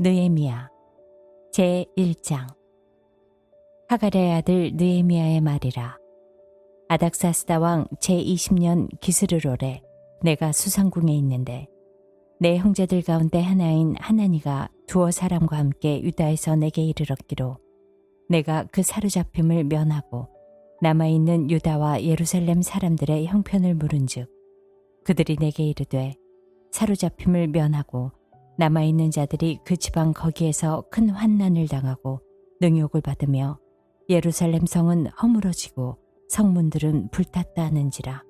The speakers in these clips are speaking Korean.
느헤미야 제1장. 하갈의 아들 느헤미야의 말이라. 아닥사스다 왕 제20년 기스르롤에 내가 수상궁에 있는데 내 형제들 가운데 하나인 하나니가 두어 사람과 함께 유다에서 내게 이르렀기로 내가 그 사로잡힘을 면하고 남아있는 유다와 예루살렘 사람들의 형편을 물은즉 그들이 내게 이르되 사로잡힘을 면하고 남아있는 자들이 그 지방 거기에서 큰 환난을 당하고 능욕을 받으며 예루살렘 성은 허물어지고 성문들은 불탔다 하는지라.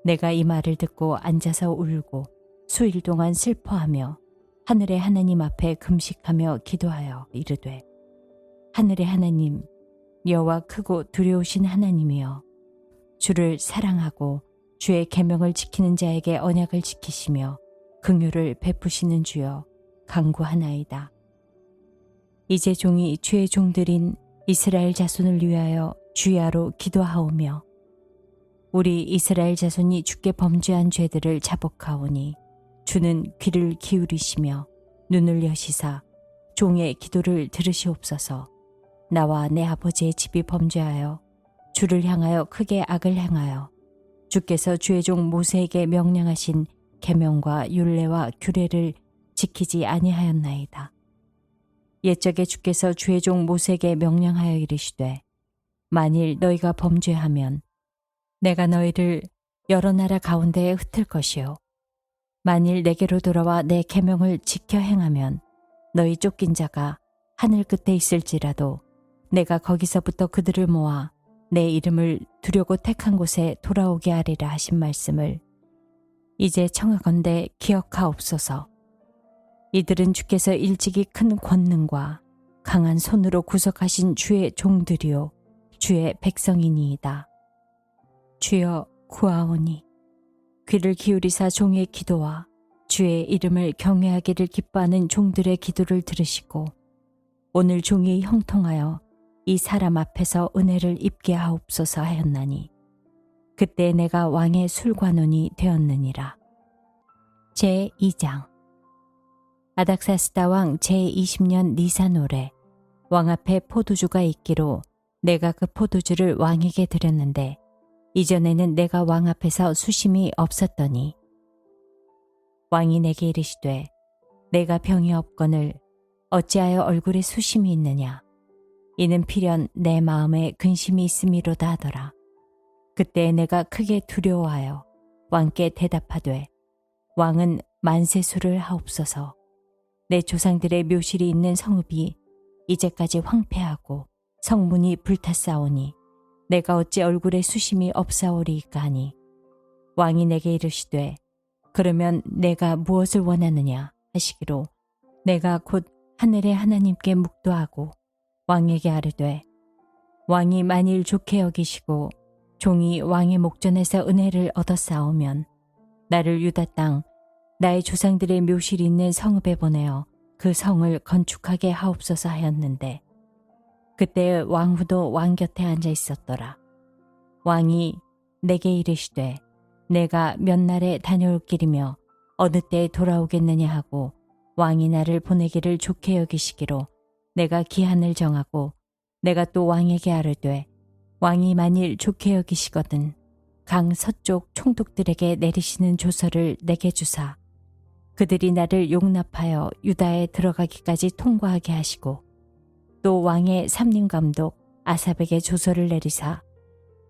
내가 이 말을 듣고 앉아서 울고 수일 동안 슬퍼하며 하늘의 하나님 앞에 금식하며 기도하여 이르되 하늘의 하나님 여호와 크고 두려우신 하나님이여 주를 사랑하고 주의 계명을 지키는 자에게 언약을 지키시며 긍휼을 베푸시는 주여 간구하나이다. 이제 종이 주의 종들인 이스라엘 자손을 위하여 주야로 기도하오며 우리 이스라엘 자손이 주께 범죄한 죄들을 자복하오니 주는 귀를 기울이시며 눈을 여시사 종의 기도를 들으시옵소서. 나와 내 아버지의 집이 범죄하여 주를 향하여 크게 악을 행하여 주께서 주의 종 모세에게 명령하신 계명과 율례와 규례를 지키지 아니하였나이다. 옛적에 주께서 주의 종 모세에게 명령하여 이르시되 만일 너희가 범죄하면 내가 너희를 여러 나라 가운데에 흩을 것이요 만일 내게로 돌아와 내 계명을 지켜 행하면 너희 쫓긴 자가 하늘 끝에 있을지라도 내가 거기서부터 그들을 모아 내 이름을 두려고 택한 곳에 돌아오게 하리라 하신 말씀을 이제 청하건대 기억하옵소서. 이들은 주께서 일찍이 큰 권능과 강한 손으로 구속하신 주의 종들이요 주의 백성이니이다. 주여 구하오니 귀를 기울이사 종의 기도와 주의 이름을 경외하기를 기뻐하는 종들의 기도를 들으시고 오늘 종이 형통하여 이 사람 앞에서 은혜를 입게 하옵소서 하였나니 그때 내가 왕의 술관원이 되었느니라. 제2장. 아닥사스다 왕 제20년 니산올에 왕 앞에 포도주가 있기로 내가 그 포도주를 왕에게 드렸는데 이전에는 내가 왕 앞에서 수심이 없었더니 왕이 내게 이르시되 내가 병이 없거늘 어찌하여 얼굴에 수심이 있느냐. 이는 필연 내 마음에 근심이 있음이로다 하더라. 그때 내가 크게 두려워하여 왕께 대답하되 왕은 만세수를 하옵소서. 내 조상들의 묘실이 있는 성읍이 이제까지 황폐하고 성문이 불탔사오니 내가 어찌 얼굴에 수심이 없사오리이까 하니 왕이 내게 이르시되 그러면 내가 무엇을 원하느냐 하시기로 내가 곧 하늘의 하나님께 묵도하고 왕에게 아뢰되 왕이 만일 좋게 여기시고 종이 왕의 목전에서 은혜를 얻었사오면 나를 유다 땅 나의 조상들의 묘실이 있는 성읍에 보내어 그 성을 건축하게 하옵소서 하였는데 그때 왕후도 왕 곁에 앉아 있었더라. 왕이 내게 이르시되 내가 몇 날에 다녀올 길이며 어느 때에 돌아오겠느냐 하고 왕이 나를 보내기를 좋게 여기시기로 내가 기한을 정하고 내가 또 왕에게 아뢰되 왕이 만일 좋게 여기시거든 강 서쪽 총독들에게 내리시는 조서를 내게 주사 그들이 나를 용납하여 유다에 들어가기까지 통과하게 하시고 또 왕의 삼림감독 아삽에게 조서를 내리사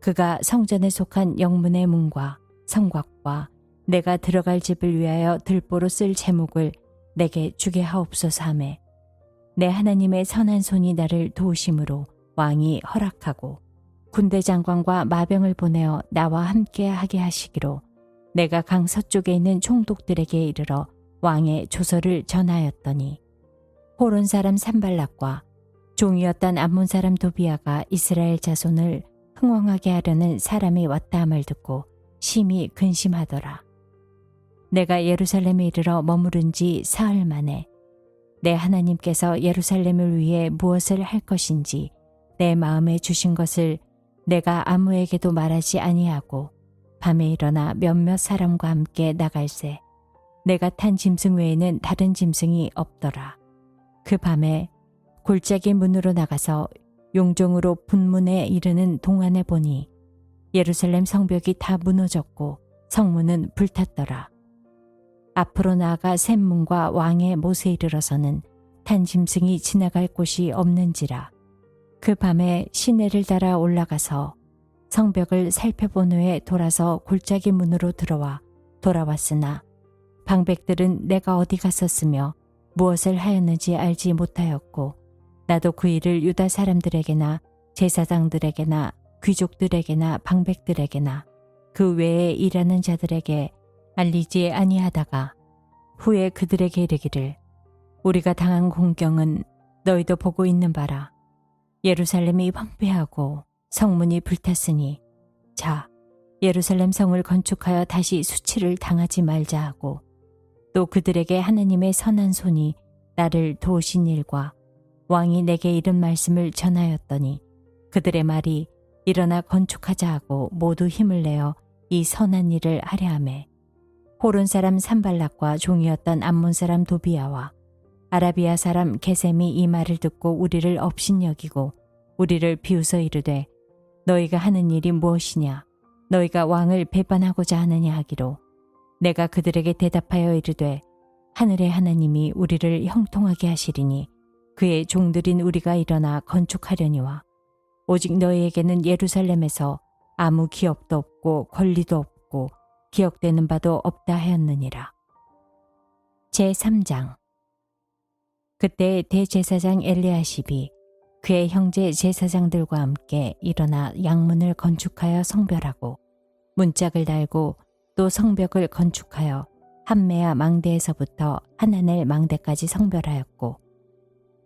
그가 성전에 속한 영문의 문과 성곽과 내가 들어갈 집을 위하여 들보로 쓸 제목을 내게 주게 하옵소서 하매 내 하나님의 선한 손이 나를 도우심으로 왕이 허락하고 군대 장관과 마병을 보내어 나와 함께 하게 하시기로 내가 강 서쪽에 있는 총독들에게 이르러 왕의 조서를 전하였더니 호론 사람 산발락과 종이었던 암몬 사람 도비아가 이스라엘 자손을 흥왕하게 하려는 사람이 왔다 함을 듣고 심히 근심하더라. 내가 예루살렘에 이르러 머무른 지 사흘 만에 내 하나님께서 예루살렘을 위해 무엇을 할 것인지 내 마음에 주신 것을 내가 아무에게도 말하지 아니하고 밤에 일어나 몇몇 사람과 함께 나갈새 내가 탄 짐승 외에는 다른 짐승이 없더라. 그 밤에 골짜기 문으로 나가서 용종으로 분문에 이르는 동안에 보니 예루살렘 성벽이 다 무너졌고 성문은 불탔더라. 앞으로 나아가 샘문과 왕의 못에 이르러서는 탄 짐승이 지나갈 곳이 없는지라. 그 밤에 시내를 따라 올라가서 성벽을 살펴본 후에 돌아서 골짜기 문으로 들어와 돌아왔으나 방백들은 내가 어디 갔었으며 무엇을 하였는지 알지 못하였고 나도 그 일을 유다 사람들에게나 제사장들에게나 귀족들에게나 방백들에게나 그 외에 일하는 자들에게 알리지 아니하다가 후에 그들에게 이르기를 우리가 당한 공경은 너희도 보고 있는 바라. 예루살렘이 황폐하고 성문이 불탔으니 자 예루살렘 성을 건축하여 다시 수치를 당하지 말자 하고 또 그들에게 하나님의 선한 손이 나를 도우신 일과 왕이 내게 이른 말씀을 전하였더니 그들의 말이 일어나 건축하자 하고 모두 힘을 내어 이 선한 일을 하려 하매 호론 사람 산발락과 종이었던 암몬 사람 도비아와 아라비아 사람 게셈이 이 말을 듣고 우리를 업신여기고 우리를 비웃어 이르되 너희가 하는 일이 무엇이냐 너희가 왕을 배반하고자 하느냐 하기로 내가 그들에게 대답하여 이르되 하늘의 하나님이 우리를 형통하게 하시리니 그의 종들인 우리가 일어나 건축하려니와 오직 너희에게는 예루살렘에서 아무 기업도 없고 권리도 없고 기억되는 바도 없다 하였느니라. 제3장. 그때 대제사장 엘리야십이 그의 형제 제사장들과 함께 일어나 양문을 건축하여 성별하고 문짝을 달고 또 성벽을 건축하여 함메아 망대에서부터 하나넬 망대까지 성별하였고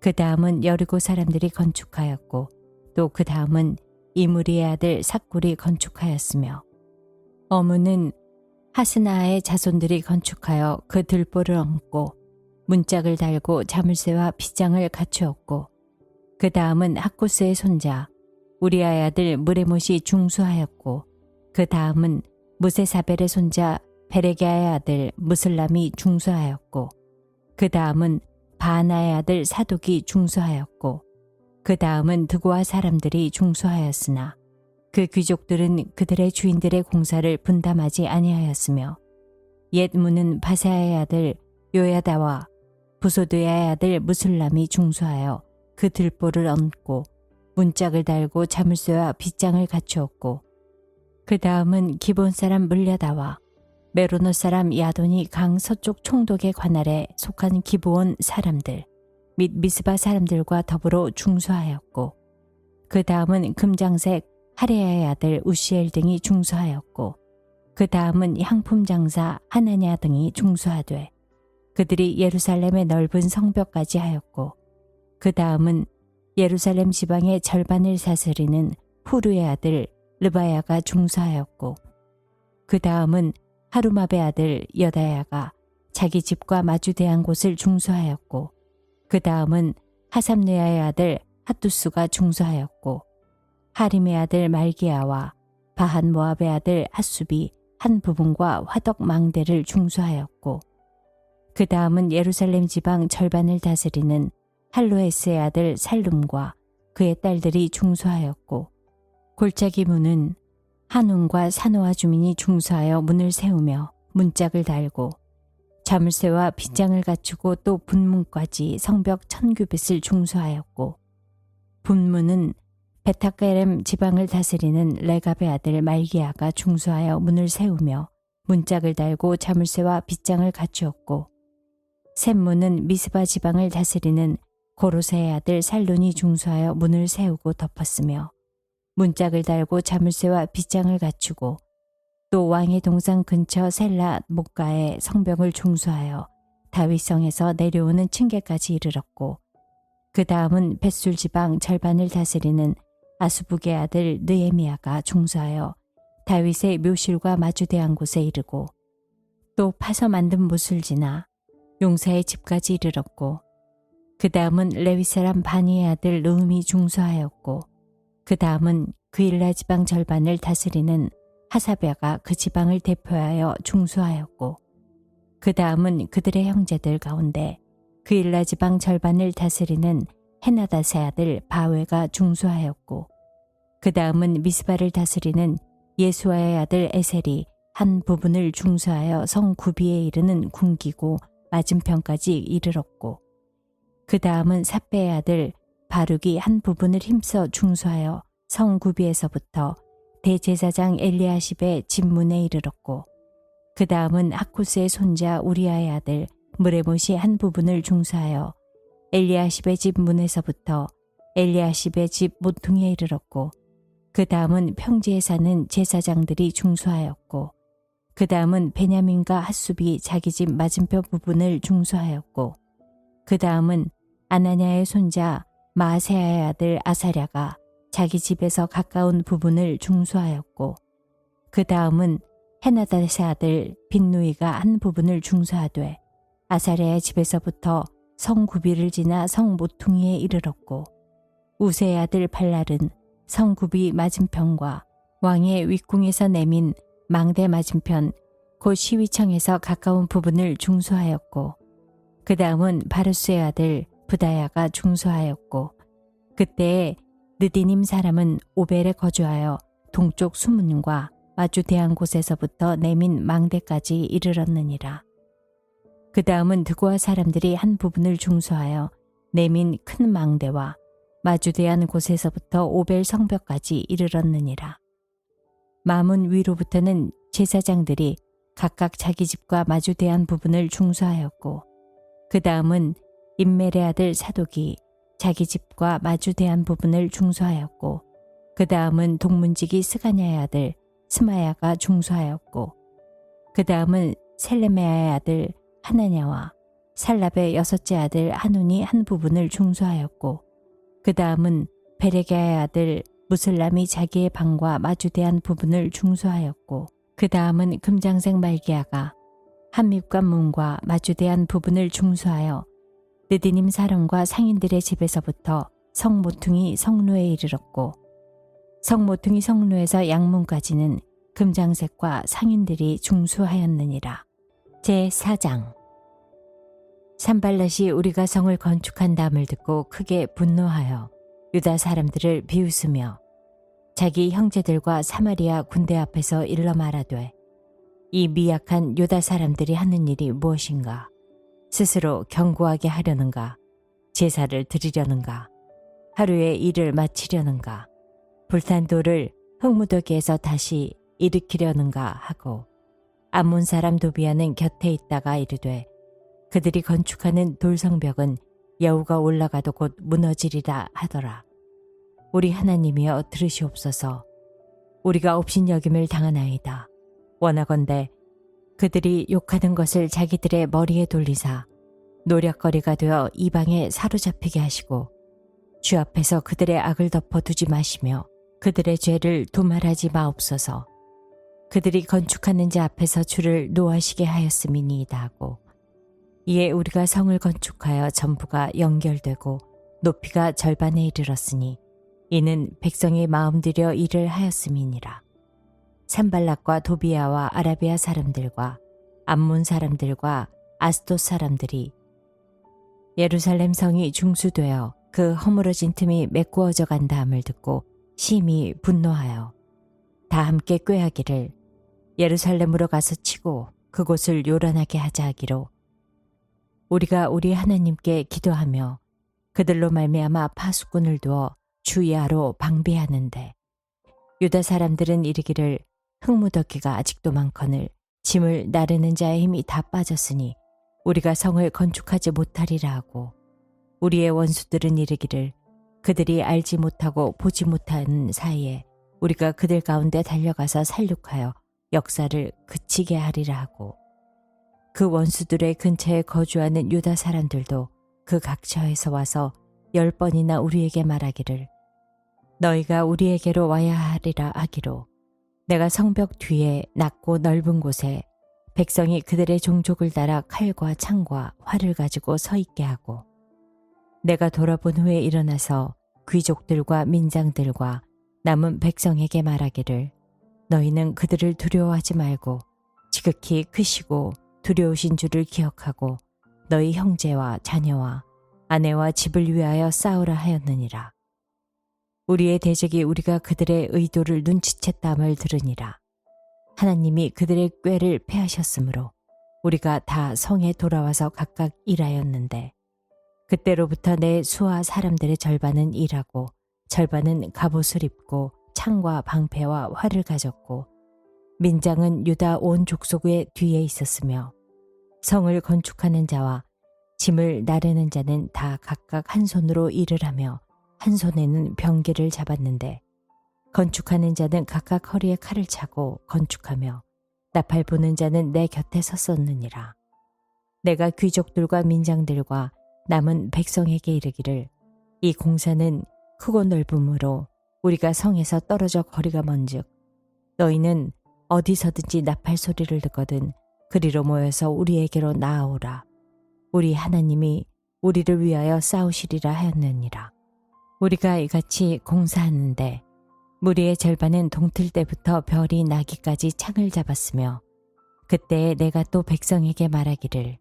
그 다음은 여리고 사람들이 건축하였고 또 그 다음은 이무리의 아들 삭굴이 건축하였으며 어문은 하스나의 자손들이 건축하여 그 들보를 얹고 문짝을 달고 자물쇠와 빗장을 갖추었고 그 다음은 학구스의 손자 우리아의 아들 무레못이 중수하였고 그 다음은 무세사벨의 손자 베레게아의 아들 무슬람이 중수하였고 그 다음은 바하나의 아들 사독이 중수하였고 그 다음은 드고아 사람들이 중수하였으나 그 귀족들은 그들의 주인들의 공사를 분담하지 아니하였으며 옛 문은 바세아의 아들 요야다와 부소드야의 아들 무슬람이 중수하여 그 들보를 얹고 문짝을 달고 자물쇠와 빗장을 갖추었고 그 다음은 기본 사람 물려다와 메로노 사람 야돈이 강 서쪽 총독의 관할에 속한 기브온 사람들 및 미스바 사람들과 더불어 중수하였고 그 다음은 금장색 하레야의 아들 우시엘 등이 중수하였고 그 다음은 향품 장사 하나냐 등이 중수하되 그들이 예루살렘의 넓은 성벽까지 하였고 그 다음은 예루살렘 지방의 절반을 사스리는 후르의 아들 르바야가 중수하였고 그 다음은 하루마베 아들 여다야가 자기 집과 마주대한 곳을 중수하였고 그 다음은 하삼느야의 아들 핫두스가 중수하였고 하림의 아들 말기야와 바한 모압의 아들 핫숲이 한 부분과 화덕 망대를 중수하였고 그 다음은 예루살렘 지방 절반을 다스리는 할로에스의 아들 살룸과 그의 딸들이 중수하였고 골짜기 문은 한운과 사노아 주민이 중수하여 문을 세우며 문짝을 달고 자물쇠와 빗장을 갖추고 또 분문까지 성벽 1000규빗을 중수하였고 분문은 베타게렘 지방을 다스리는 레갑의 아들 말기야가 중수하여 문을 세우며 문짝을 달고 자물쇠와 빗장을 갖추었고 샘문은 미스바 지방을 다스리는 고로세의 아들 살론이 중수하여 문을 세우고 덮었으며 문짝을 달고 자물쇠와 빗장을 갖추고 또 왕의 동상 근처 셀라 목가에 성벽을 중수하여 다윗성에서 내려오는 층계까지 이르렀고 그 다음은 벳술 지방 절반을 다스리는 아수북의 아들 느에미야가 중수하여 다윗의 묘실과 마주대한 곳에 이르고 또 파서 만든 못을 지나 용사의 집까지 이르렀고 그 다음은 레위 사람 바니의 아들 르움이 중수하였고 그 다음은 그일라 지방 절반을 다스리는 하사베가 그 지방을 대표하여 중수하였고 그 다음은 그들의 형제들 가운데 그 일라 지방 절반을 다스리는 헤나닷의 아들 바웨가 중수하였고 그 다음은 미스바를 다스리는 예수아의 아들 에셀이 한 부분을 중수하여 성 구비에 이르는 궁기고 맞은편까지 이르렀고 그 다음은 삿배의 아들 바룩이 한 부분을 힘써 중수하여 성 구비에서부터 대제사장 엘리야십의 집문에 이르렀고 그 다음은 하쿠스의 손자 우리아의 아들 무레못이 한 부분을 중수하여 엘리야십의 집 문에서부터 엘리야십의 집 모퉁이에 이르렀고 그 다음은 평지에 사는 제사장들이 중수하였고 그 다음은 베냐민과 핫숲이 자기 집 맞은편 부분을 중수하였고 그 다음은 아나냐의 손자 마아세야의 아들 아사랴가 자기 집에서 가까운 부분을 중수하였고 그 다음은 헤나닷의 아들 빈누이가 한 부분을 중수하되 아사랴의 집에서부터 성 구비를 지나 성 모퉁이에 이르렀고 우세의 아들 발랄은 성 구비 맞은편과 왕의 윗궁에서 내민 망대 맞은편 곧 시위청에서 가까운 부분을 중수하였고 그 다음은 바르스의 아들 부다야가 중수하였고 그때에 느디님 사람은 오벨에 거주하여 동쪽 수문과 마주 대한 곳에서부터 내민 망대까지 이르렀느니라. 그 다음은 드고아 사람들이 한 부분을 중수하여 내민 큰 망대와 마주 대한 곳에서부터 오벨 성벽까지 이르렀느니라. 마문 위로부터는 제사장들이 각각 자기 집과 마주 대한 부분을 중수하였고 그 다음은 임멜의 아들 사독이 자기 집과 마주 대한 부분을 중수하였고 그 다음은 동문지기 스가냐의 아들 스마야가 중수하였고 그 다음은 셀레메아의 아들 하나냐와 살랍의 여섯째 아들 하눈이 한 부분을 중수하였고 그 다음은 베레게의 아들 무슬람이 자기의 방과 마주대한 부분을 중수하였고 그 다음은 금장색 말기야가 한밉관 문과 마주대한 부분을 중수하여 느디님 사람과 상인들의 집에서부터 성모퉁이 성루에 이르렀고 성모퉁이 성루에서 양문까지는 금장색과 상인들이 중수하였느니라. 제4장 산발랏이 우리가 성을 건축한 다음을 듣고 크게 분노하여 유다 사람들을 비웃으며 자기 형제들과 사마리아 군대 앞에서 일러 말하되 이 미약한 유다 사람들이 하는 일이 무엇인가? 스스로 견고하게 하려는가? 제사를 드리려는가? 하루에 일을 마치려는가? 불탄 돌을 흙무더기에서 다시 일으키려는가 하고 암몬 사람 도비아는 곁에 있다가 이르되 그들이 건축하는 돌성벽은 여우가 올라가도 곧 무너지리라 하더라. 우리 하나님이여 들으시옵소서. 우리가 업신여김을 당하나이다. 원하건대 그들이 욕하는 것을 자기들의 머리에 돌리사 노략거리가 되어 이방에 사로잡히게 하시고 주 앞에서 그들의 악을 덮어두지 마시며 그들의 죄를 도말하지 마옵소서. 그들이 건축하는 자 앞에서 주를 노하시게 하였음이니이다 하고 이에 우리가 성을 건축하여 전부가 연결되고 높이가 절반에 이르렀으니 이는 백성이 마음 들여 일을 하였음이니라. 산발락과 도비아와 아라비아 사람들과 암몬 사람들과 아스돗 사람들이 예루살렘 성이 중수되어 그 허물어진 틈이 메꾸어져 간다함을 듣고 심히 분노하여 다 함께 꾀하기를 예루살렘으로 가서 치고 그곳을 요란하게 하자 하기로 우리가 우리 하나님께 기도하며 그들로 말미암아 파수꾼을 두어 주야로 방비하는데 유다 사람들은 이르기를 흙무더기가 아직도 많거늘 짐을 나르는 자의 힘이 다 빠졌으니 우리가 성을 건축하지 못하리라 하고 우리의 원수들은 이르기를 그들이 알지 못하고 보지 못하는 사이에 우리가 그들 가운데 달려가서 살육하여 역사를 그치게 하리라 하고 그 원수들의 근처에 거주하는 유다 사람들도 그 각처에서 와서 10번이나 우리에게 말하기를 너희가 우리에게로 와야 하리라 하기로 내가 성벽 뒤에 낮고 넓은 곳에 백성이 그들의 종족을 따라 칼과 창과 활을 가지고 서 있게 하고 내가 돌아본 후에 일어나서 귀족들과 민장들과 남은 백성에게 말하기를 너희는 그들을 두려워하지 말고 지극히 크시고 두려우신 줄을 기억하고 너희 형제와 자녀와 아내와 집을 위하여 싸우라 하였느니라. 우리의 대적이 우리가 그들의 의도를 눈치챘담을 들으니라. 하나님이 그들의 꾀를 패하셨으므로 우리가 다 성에 돌아와서 각각 일하였는데 그때로부터 내 수하 사람들의 절반은 일하고 절반은 갑옷을 입고 창과 방패와 활을 가졌고 민장은 유다 온 족속의 뒤에 있었으며 성을 건축하는 자와 짐을 나르는 자는 다 각각 한 손으로 일을 하며 한 손에는 병기를 잡았는데 건축하는 자는 각각 허리에 칼을 차고 건축하며 나팔 부는 자는 내 곁에 섰었느니라. 내가 귀족들과 민장들과 남은 백성에게 이르기를 이 공사는 크고 넓음으로 우리가 성에서 떨어져 거리가 먼즉 너희는 어디서든지 나팔 소리를 듣거든 그리로 모여서 우리에게로 나아오라. 우리 하나님이 우리를 위하여 싸우시리라 하였느니라. 우리가 이같이 공사하는데 무리의 절반은 동틀 때부터 별이 나기까지 창을 잡았으며 그때에 내가 또 백성에게 말하기를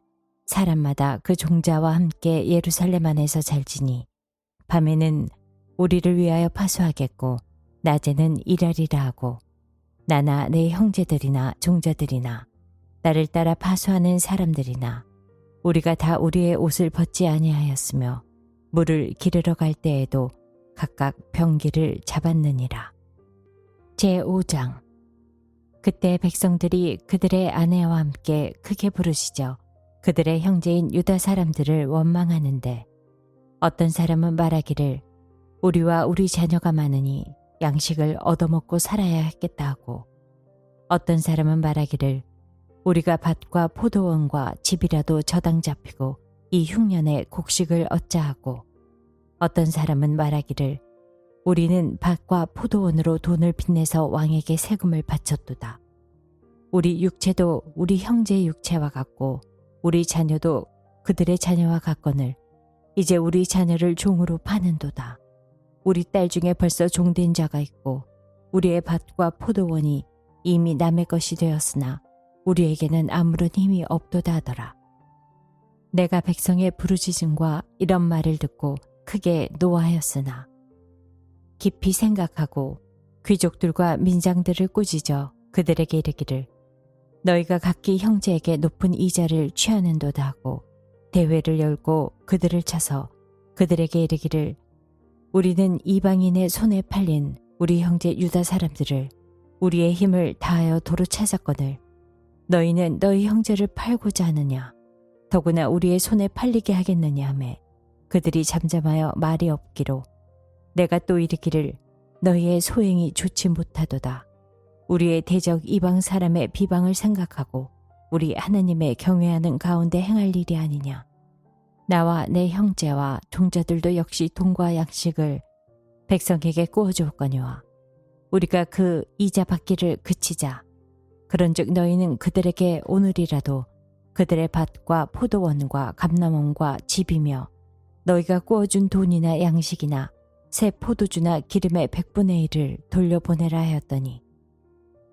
사람마다 그 종자와 함께 예루살렘 안에서 잘지니 밤에는 우리를 위하여 파수하겠고 낮에는 일하리라 하고 나나 내 형제들이나 종자들이나 나를 따라 파수하는 사람들이나 우리가 다 우리의 옷을 벗지 아니하였으며 물을 기르러 갈 때에도 각각 병기를 잡았느니라. 제5장. 그때 백성들이 그들의 아내와 함께 크게 부르시죠. 그들의 형제인 유다 사람들을 원망하는데 어떤 사람은 말하기를 우리와 우리 자녀가 많으니 양식을 얻어먹고 살아야 하겠다 하고 어떤 사람은 말하기를 우리가 밭과 포도원과 집이라도 저당 잡히고 이 흉년에 곡식을 얻자 하고 어떤 사람은 말하기를 우리는 밭과 포도원으로 돈을 빚내서 왕에게 세금을 바쳤도다. 우리 육체도 우리 형제의 육체와 같고 우리 자녀도 그들의 자녀와 같거늘 이제 우리 자녀를 종으로 파는도다. 우리 딸 중에 벌써 종된 자가 있고 우리의 밭과 포도원이 이미 남의 것이 되었으나 우리에게는 아무런 힘이 없도다 하더라. 내가 백성의 부르짖음과 이런 말을 듣고 크게 노하였으나 깊이 생각하고 귀족들과 민장들을 꾸짖어 그들에게 이르기를 너희가 각기 형제에게 높은 이자를 취하는도다 하고 대회를 열고 그들을 쳐서 그들에게 이르기를 우리는 이방인의 손에 팔린 우리 형제 유다 사람들을 우리의 힘을 다하여 도로 찾았거늘 너희는 너희 형제를 팔고자 하느냐 더구나 우리의 손에 팔리게 하겠느냐 하며 그들이 잠잠하여 말이 없기로 내가 또 이르기를 너희의 소행이 좋지 못하도다. 우리의 대적 이방 사람의 비방을 생각하고 우리 하나님의 경외하는 가운데 행할 일이 아니냐. 나와 내 형제와 종자들도 역시 돈과 양식을 백성에게 구워주었거니와 우리가 그 이자 받기를 그치자. 그런즉 너희는 그들에게 오늘이라도 그들의 밭과 포도원과 감람원과 집이며 너희가 구워준 돈이나 양식이나 새 포도주나 기름의 100분의 1을 돌려보내라 하였더니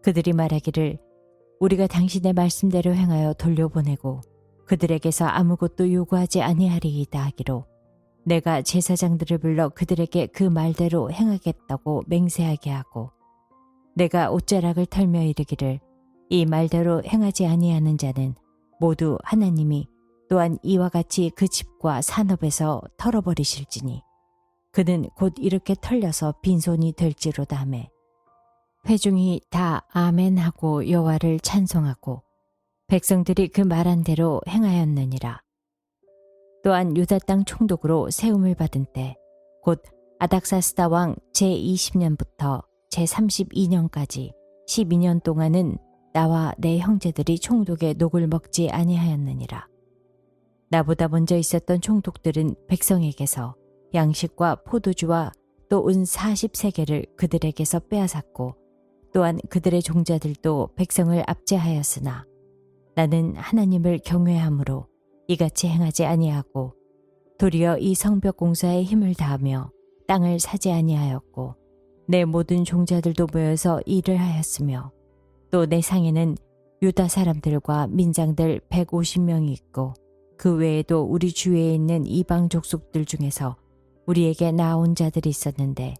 그들이 말하기를 우리가 당신의 말씀대로 행하여 돌려보내고 그들에게서 아무것도 요구하지 아니하리이다 하기로 내가 제사장들을 불러 그들에게 그 말대로 행하겠다고 맹세하게 하고 내가 옷자락을 털며 이르기를 이 말대로 행하지 아니하는 자는 모두 하나님이 또한 이와 같이 그 집과 산업에서 털어버리실지니 그는 곧 이렇게 털려서 빈손이 될지로다 하매 회중이 다 아멘하고 여호와를 찬송하고 백성들이 그 말한 대로 행하였느니라. 또한 유다 땅 총독으로 세움을 받은 때 곧 아닥사스다 왕 제20년부터 제32년까지 12년 동안은 나와 내 형제들이 총독의 녹을 먹지 아니하였느니라. 나보다 먼저 있었던 총독들은 백성에게서 양식과 포도주와 또 은 40세겔을 그들에게서 빼앗았고 또한 그들의 종자들도 백성을 압제하였으나 나는 하나님을 경외함으로 이같이 행하지 아니하고 도리어 이 성벽 공사에 힘을 다하며 땅을 사지 아니하였고 내 모든 종자들도 모여서 일을 하였으며 또 내 상에는 유다 사람들과 민장들 150명이 있고 그 외에도 우리 주위에 있는 이방 족속들 중에서 우리에게 나온 자들이 있었는데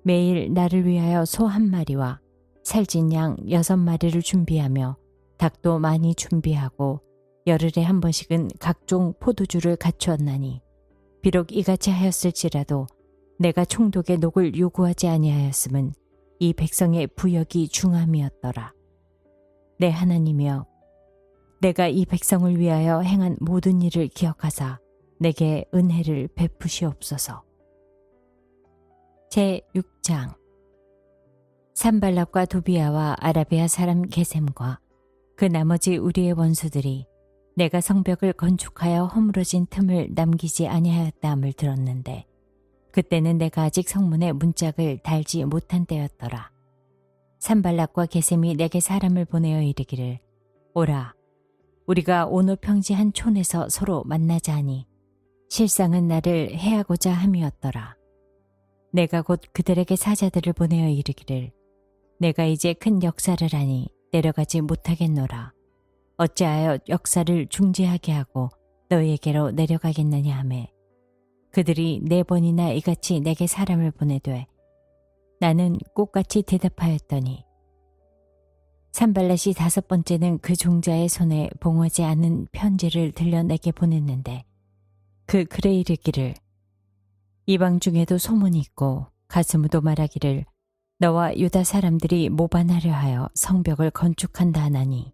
매일 나를 위하여 소 1마리와 살찐 양 6마리를 준비하며 닭도 많이 준비하고 열흘에 한 번씩은 각종 포도주를 갖추었나니 비록 이같이 하였을지라도 내가 총독의 녹을 요구하지 아니하였음은 이 백성의 부역이 중함이었더라. 내 하나님이여, 내가 이 백성을 위하여 행한 모든 일을 기억하사 내게 은혜를 베푸시옵소서. 제6장. 산발락과 도비아와 아라비아 사람 게셈과 그 나머지 우리의 원수들이 내가 성벽을 건축하여 허물어진 틈을 남기지 아니하였다함을 들었는데 그때는 내가 아직 성문에 문짝을 달지 못한 때였더라. 산발락과 게셈이 내게 사람을 보내어 이르기를, 오라, 우리가 오노 평지 한 촌에서 서로 만나자 하니 실상은 나를 해하고자 함이었더라. 내가 곧 그들에게 사자들을 보내어 이르기를, 내가 이제 큰 역사를 하니 내려가지 못하겠노라. 어찌하여 역사를 중지하게 하고 너희에게로 내려가겠느냐 하매 그들이 4번이나 이같이 내게 사람을 보내되 나는 꽃같이 대답하였더니 산발랏이 5번째는 그 종자의 손에 봉하지 않은 편지를 들려 내게 보냈는데 그 글에 이르기를, 이방 중에도 소문이 있고 가스무도 말하기를 너와 유다 사람들이 모반하려 하여 성벽을 건축한다 하나니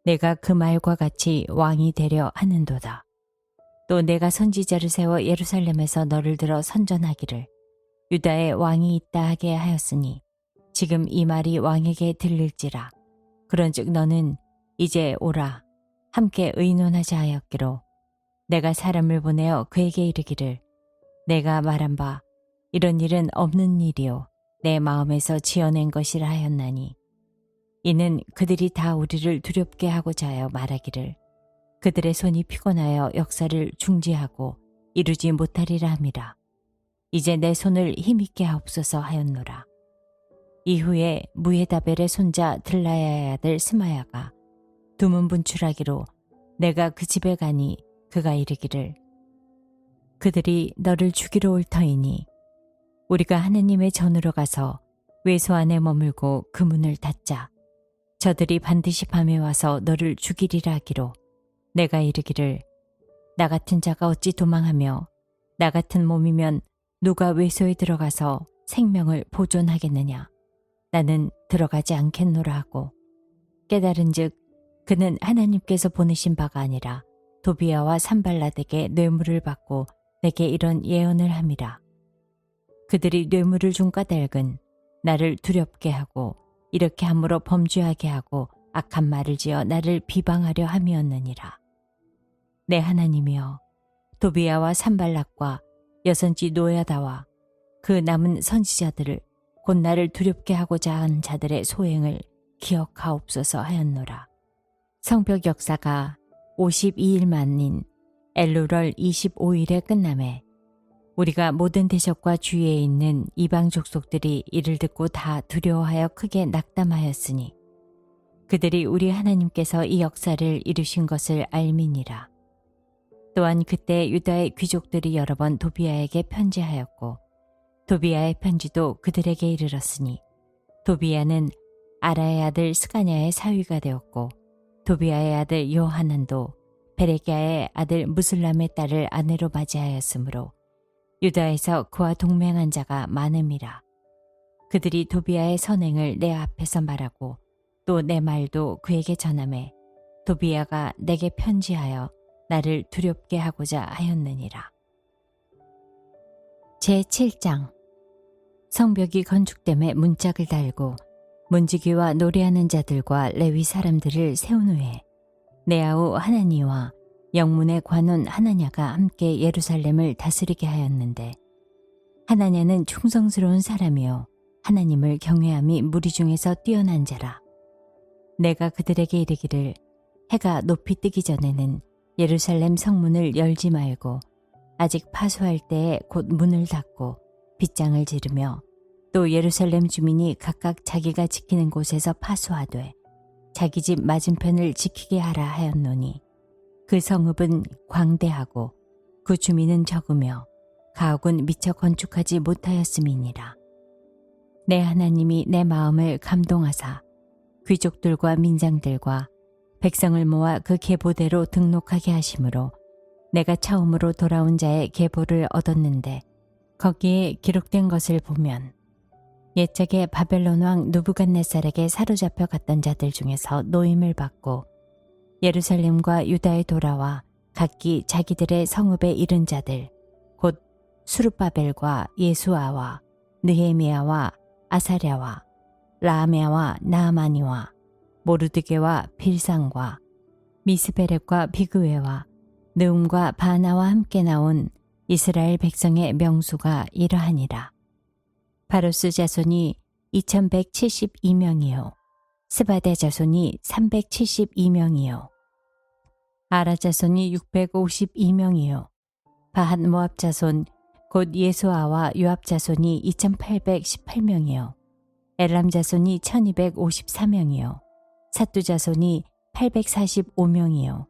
내가 그 말과 같이 왕이 되려 하는도다. 또 내가 선지자를 세워 예루살렘에서 너를 들어 선전하기를 유다에 왕이 있다 하게 하였으니 지금 이 말이 왕에게 들릴지라. 그런즉 너는 이제 오라 함께 의논하자 하였기로 내가 사람을 보내어 그에게 이르기를, 내가 말한 바 이런 일은 없는 일이요 내 마음에서 지어낸 것이라 하였나니 이는 그들이 다 우리를 두렵게 하고자 하여 말하기를 그들의 손이 피곤하여 역사를 중지하고 이루지 못하리라 함이라. 이제 내 손을 힘있게 하옵소서 하였노라. 이후에 무헤다벨의 손자 들라야의 아들 스마야가 두문 분출하기로 내가 그 집에 가니 그가 이르기를, 그들이 너를 죽이러 올 터이니 우리가 하느님의 전으로 가서 외소 안에 머물고 그 문을 닫자. 저들이 반드시 밤에 와서 너를 죽이리라 하기로 내가 이르기를, 나 같은 자가 어찌 도망하며 나 같은 몸이면 누가 외소에 들어가서 생명을 보존하겠느냐. 나는 들어가지 않겠노라 하고 깨달은즉 그는 하나님께서 보내신 바가 아니라 도비아와 산발랏에게 뇌물을 받고 내게 이런 예언을 함이라. 그들이 뇌물을 준 까닭은 나를 두렵게 하고 이렇게 함으로 범죄하게 하고 악한 말을 지어 나를 비방하려 함이었느니라. 내 하나님이여, 도비아와 산발락과 여선지 노야다와 그 남은 선지자들을 곧 나를 두렵게 하고자 한 자들의 소행을 기억하옵소서 하였노라. 성벽 역사가 52일 만인 엘루럴 25일에 끝남에 우리가 모든 대적과 주위에 있는 이방 족속들이 이를 듣고 다 두려워하여 크게 낙담하였으니 그들이 우리 하나님께서 이 역사를 이루신 것을 알미니라. 또한 그때 유다의 귀족들이 여러 번 도비아에게 편지하였고 도비아의 편지도 그들에게 이르렀으니 도비아는 아라의 아들 스가냐의 사위가 되었고 도비아의 아들 요하난도 베레기야의 아들 무슬람의 딸을 아내로 맞이하였으므로 유다에서 그와 동맹한 자가 많음이라. 그들이 도비아의 선행을 내 앞에서 말하고 또 내 말도 그에게 전하매 도비아가 내게 편지하여 나를 두렵게 하고자 하였느니라. 제7장. 성벽이 건축됨에 문짝을 달고 문지기와 노래하는 자들과 레위 사람들을 세운 후에 네아우 하나니와 영문의 관원 하나냐가 함께 예루살렘을 다스리게 하였는데 하나냐는 충성스러운 사람이요 하나님을 경외함이 무리 중에서 뛰어난 자라. 내가 그들에게 이르기를 해가 높이 뜨기 전에는 예루살렘 성문을 열지 말고 아직 파수할 때에 곧 문을 닫고 빗장을 지르며 또 예루살렘 주민이 각각 자기가 지키는 곳에서 파수하되 자기 집 맞은편을 지키게 하라 하였노니 그 성읍은 광대하고 그 주민은 적으며 가옥은 미처 건축하지 못하였음이니라. 내 하나님이 내 마음을 감동하사 귀족들과 민장들과 백성을 모아 그 계보대로 등록하게 하심으로 내가 처음으로 돌아온 자의 계보를 얻었는데 거기에 기록된 것을 보면 옛적에 바벨론 왕 느부갓네살에게 사로잡혀 갔던 자들 중에서 노임을 받고 예루살렘과 유다에 돌아와 각기 자기들의 성읍에 이른 자들 곧 수룹바벨과 예수아와 느헤미야와 아사랴와 라아메와 나아마니와 모르드게와 빌상과 미스베렉과 비그웨와 느움과 바나와 함께 나온 이스라엘 백성의 명수가 이러하니라. 바로스 자손이 2172명이요 스바데 자손이 372명이요 아라 자손이 652명이요 바핫 모압 자손 곧 예수아와 요압 자손이 2818명이요 엘람 자손이 1254명이요 삿두 자손이 845명이요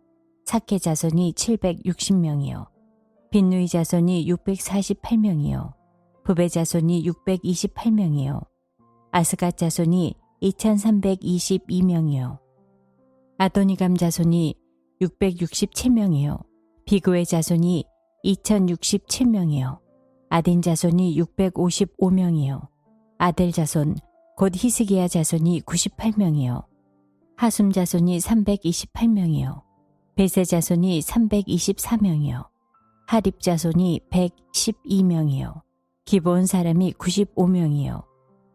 사케 자손이 760명이요 빈누이 자손이 648명이요 부베 자손이 628명이요 아스갓 자손이 2322명이요 아도니감 자손이 667명이요 비그웨 자손이 2067명이요 아딘 자손이 655명이요 아델 자손 곧 히스기야 자손이 98명이요 하숨 자손이 328명이요 베세 자손이 324명이요 하립 자손이 112명이요 기브온 사람이 95명이요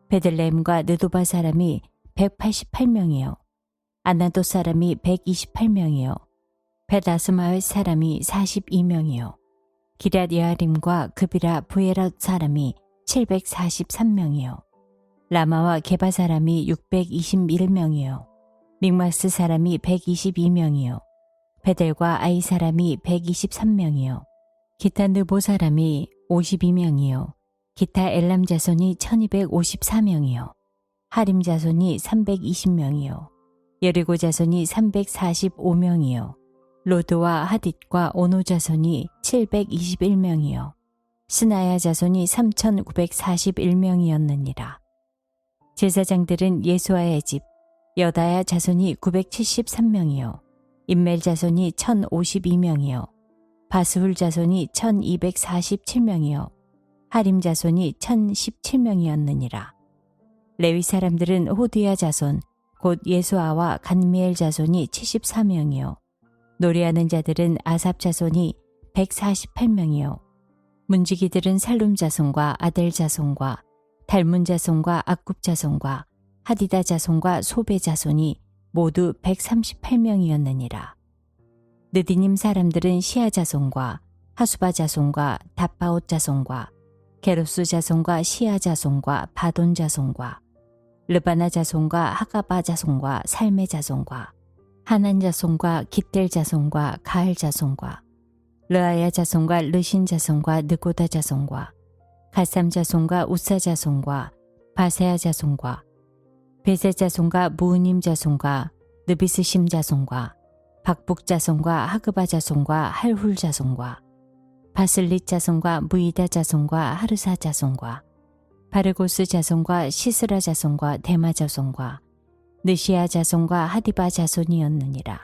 베들레헴과 느도바 사람이 188명이요 아나도 사람이 128명이요 베다스마의 사람이 42명이요 기럇 여아림과 그비라 부에럿 사람이 743명이요 라마와 게바 사람이 621명이요 믹마스 사람이 122명이요 베델과 아이 사람이 123명이요 기타 느보 사람이 52명이요 기타 엘람 자손이 1254명이요 하림 자손이 320명이요 여리고 자손이 345명이요 로드와 하딧과 오노 자손이 721명이요 스나야 자손이 3941명이었느니라. 제사장들은 예수아의 집 여다야 자손이 973명이요 임멜 자손이 1052명이요 바스훌 자손이 1247명이요 하림 자손이 1017명이었느니라. 레위 사람들은 호드야 자손 곧 예수아와 간미엘 자손이 74명이요 노래하는 자들은 아삽 자손이 148명이요 문지기들은 살룸 자손과 아델 자손과 달문 자손과 악굽 자손과 하디다 자손과 소베 자손이 모두 138명이었느니라. 느디님 사람들은 시아 자손과 하수바 자손과 다바옷 자손과 게로스 자손과 시아 자손과 바돈 자손과 르바나 자손과 하가바 자손과 살메 자손과 하난 자손과 깃델 자손과 가할 자손과 르아야 자손과 르신 자손과 느고다 자손과 가삼 자손과 우사 자손과 바세아 자손과 베세 자손과 무우님 자손과 느비스심 자손과 박북 자손과 하그바 자손과 할훌 자손과 바슬릿 자손과 무이다 자손과 하르사 자손과 바르고스 자손과 시스라 자손과 데마 자손과 느시아 자손과 하디바 자손이었느니라.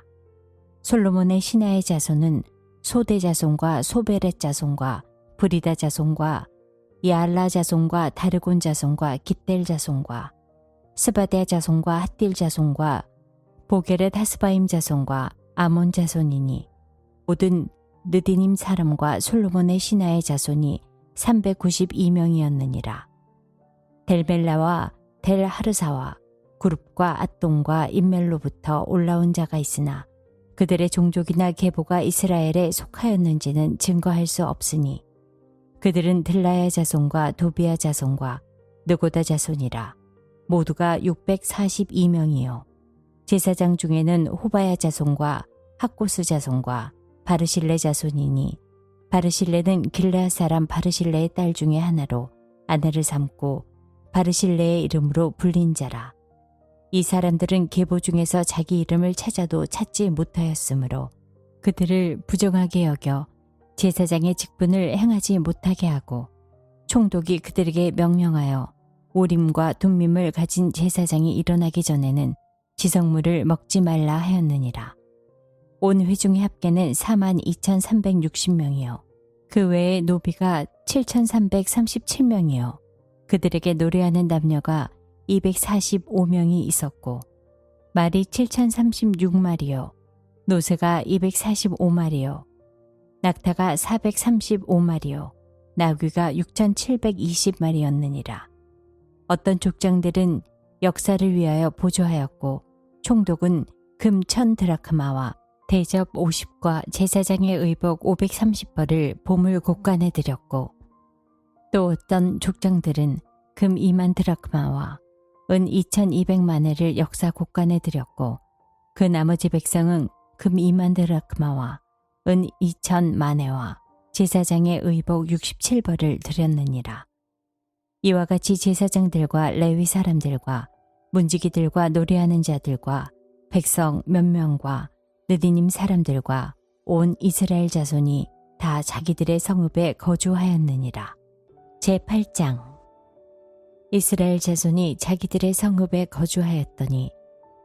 솔로몬의 신하의 자손은 소대 자손과 소베렛 자손과 브리다 자손과 야알라 자손과 다르곤 자손과 깃델 자손과 스바데 자손과 핫딜 자손과 보게렛 하스바임 자손과 아몬 자손이니 모든 느디님 사람과 솔로몬의 신하의 자손이 392명이었느니라. 델벨라와 델하르사와 구룹과 앗동과 인멜로부터 올라온 자가 있으나 그들의 종족이나 계보가 이스라엘에 속하였는지는 증거할 수 없으니 그들은 들라야 자손과 도비야 자손과 느고다 자손이라. 모두가 642명이요 제사장 중에는 호바야 자손과 학고스 자손과 바르실레 자손이니 바르실레는 길르앗 사람 바르실레의 딸 중에 하나로 아내를 삼고 바르실레의 이름으로 불린 자라. 이 사람들은 계보 중에서 자기 이름을 찾아도 찾지 못하였으므로 그들을 부정하게 여겨 제사장의 직분을 행하지 못하게 하고 총독이 그들에게 명령하여 우림과 둠밈을 가진 제사장이 일어나기 전에는 지성물을 먹지 말라 하였느니라. 온 회중의 합계는 42,360명이요 그 외에 노비가 7,337명이요 그들에게 노래하는 남녀가 245명이 있었고 말이 7,036마리요 노새가 245마리요 낙타가 435마리요 나귀가 6,720마리였느니라. 어떤 족장들은 역사를 위하여 보조하였고 총독은 금 1,000드라크마와 대접 50과 제사장의 의복 530벌을 보물 곳간에 드렸고 또 어떤 족장들은 금 2만 드라크마와 은 2,200만회를 역사 곳간에 드렸고 그 나머지 백성은 금 2만 드라크마와 은 2,000만회와 제사장의 의복 67벌을 드렸느니라. 이와 같이 제사장들과 레위 사람들과 문지기들과 노래하는 자들과 백성 몇 명과 느디님 사람들과 온 이스라엘 자손이 다 자기들의 성읍에 거주하였느니라. 제8장 이스라엘 자손이 자기들의 성읍에 거주하였더니